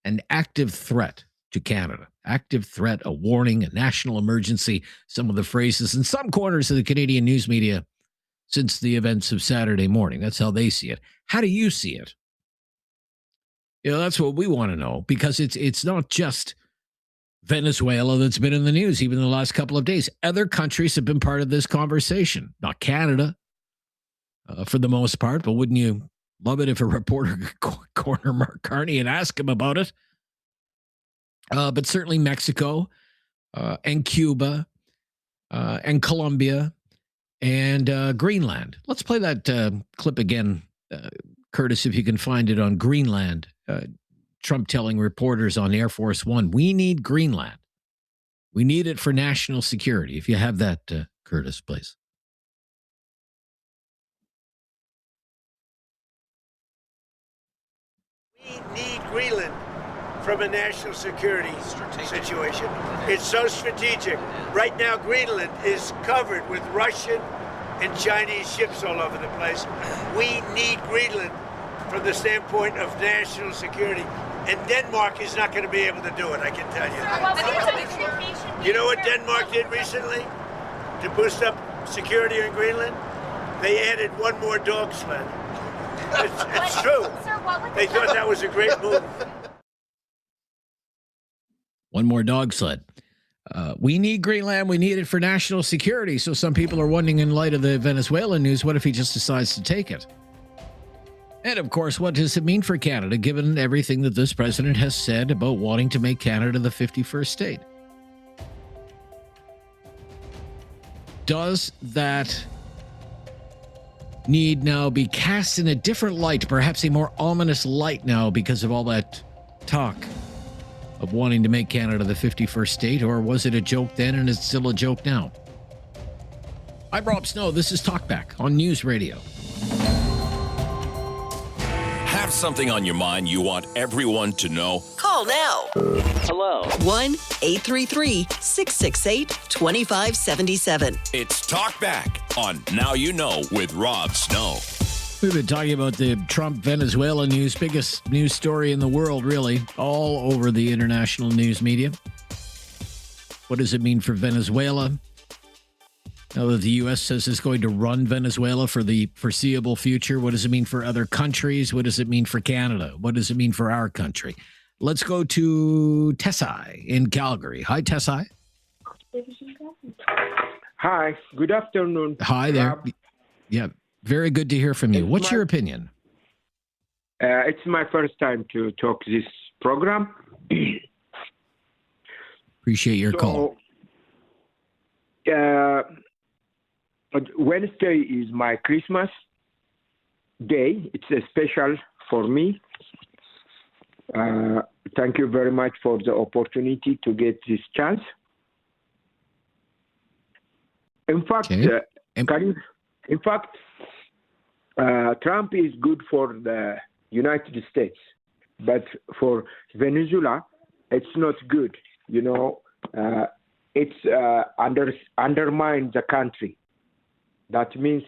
to Canada. Active threat, a warning, a national emergency, some of the phrases in some corners of the Canadian news media since the events of Saturday morning. That's how they see it. How do you see it? You know, that's what we want to know, because it's not just Venezuela that's been in the news, even in the last couple of days. Other countries have been part of this conversation. Not Canada, for the most part, but wouldn't you love it if a reporter could corner Mark Carney and ask him about it? But certainly Mexico and Cuba and Colombia and Greenland. Let's play that clip again, Curtis, if you can find it on Greenland. Trump telling reporters on Air Force One, we need Greenland. We need it for national security. If you have that, Curtis, please. We need Greenland from a national security situation. It's so strategic. Right now, Greenland is covered with Russian and Chinese ships all over the place. We need Greenland from the standpoint of national security. And Denmark is not going to be able to do it, I can tell you. You know what Denmark did recently to boost up security in Greenland? They added one more dog sled. It's true. They thought that was a great move. One more dog sled. We need Greenland. We need it for national security. So some people are wondering, in light of the Venezuelan news, what if he just decides to take it? And of course, what does it mean for Canada, given everything that this president has said about wanting to make Canada the 51st state? Does that need now be cast in a different light, perhaps a more ominous light now, because of all that talk of wanting to make Canada the 51st state, or was it a joke then and it's still a joke now? I'm Rob Snow. This is Talkback on News Radio. Have something on your mind you want everyone to know? Call now. Hello. 1-833-668-2577. It's Talkback on Now You Know with Rob Snow. We've been talking about the Trump-Venezuela news, biggest news story in the world, really, all over the international news media. What does it mean for Venezuela? Now that the U.S. says it's going to run Venezuela for the foreseeable future, what does it mean for other countries? What does it mean for Canada? What does it mean for our country? Let's go to Tessai in Calgary. Hi, Tessai. Hi, good afternoon. Hi there. Yeah, very good to hear from you. What's your opinion? It's my first time to talk this program. Appreciate your call. Wednesday is my Christmas day. It's a special for me. Thank you very much for the opportunity to get this chance. In fact, Trump is good for the United States, but for Venezuela, it's not good. You know, it's undermines the country. That means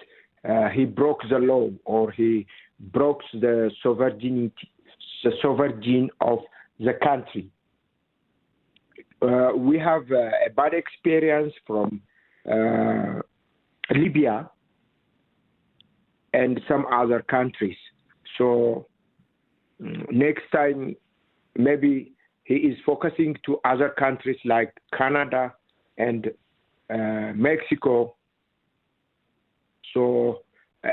he broke the law, or he broke the sovereignty of the country. we have a bad experience from Libya and some other countries. So next time, maybe he is focusing to other countries like Canada and Mexico. So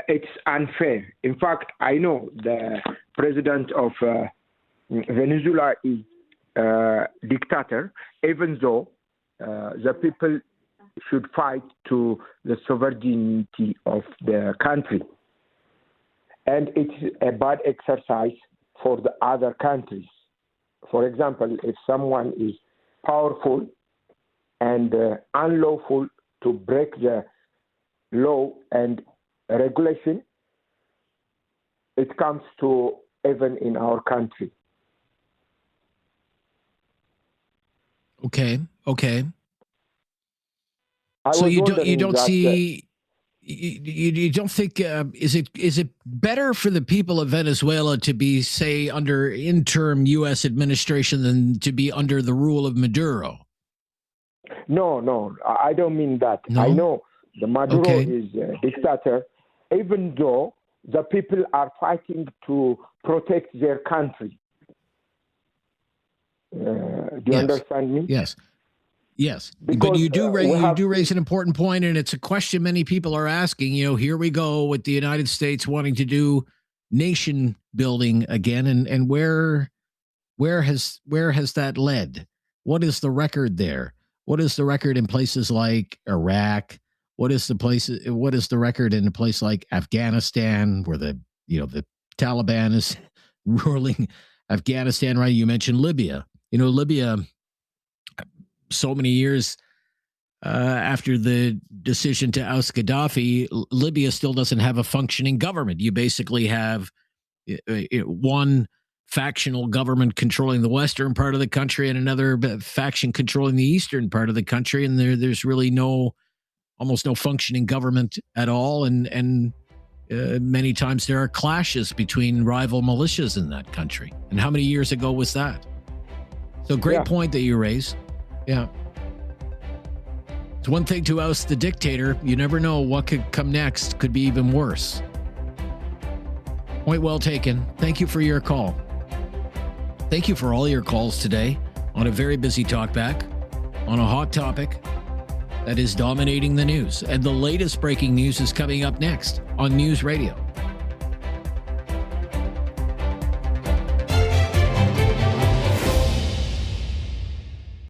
it's unfair. In fact, I know the president of Venezuela is a dictator, even though the people should fight to the sovereignty of the country. And it's a bad exercise for the other countries. For example, if someone is powerful and unlawful to break the law and regulation, it comes to even in our country. Okay. So you don't see. You don't think is it better for the people of Venezuela to be, say, under interim U.S. administration than to be under the rule of Maduro? No, I don't mean that. No? I know the Maduro is a dictator, even though the people are fighting to protect their country. Do you understand me? Yes, because, but you do raise an important point, and it's a question many people are asking. Here we go with the United States wanting to do nation building again, and where has that led? What is the record there? What is the record in places like Iraq? What is the record in a place like Afghanistan, where the Taliban is ruling Afghanistan? Right? You mentioned Libya. Libya. So many years after the decision to oust Gaddafi, Libya still doesn't have a functioning government. You basically have one factional government controlling the western part of the country and another faction controlling the eastern part of the country, and there's really almost no functioning government at all. And many times there are clashes between rival militias in that country. And how many years ago was that? So great point that you raise. Yeah. It's one thing to oust the dictator. You never know what could come next. Could be even worse. Point well taken. Thank you for your call. Thank you for all your calls today on a very busy Talkback, on a hot topic that is dominating the news. And the latest breaking news is coming up next on News Radio.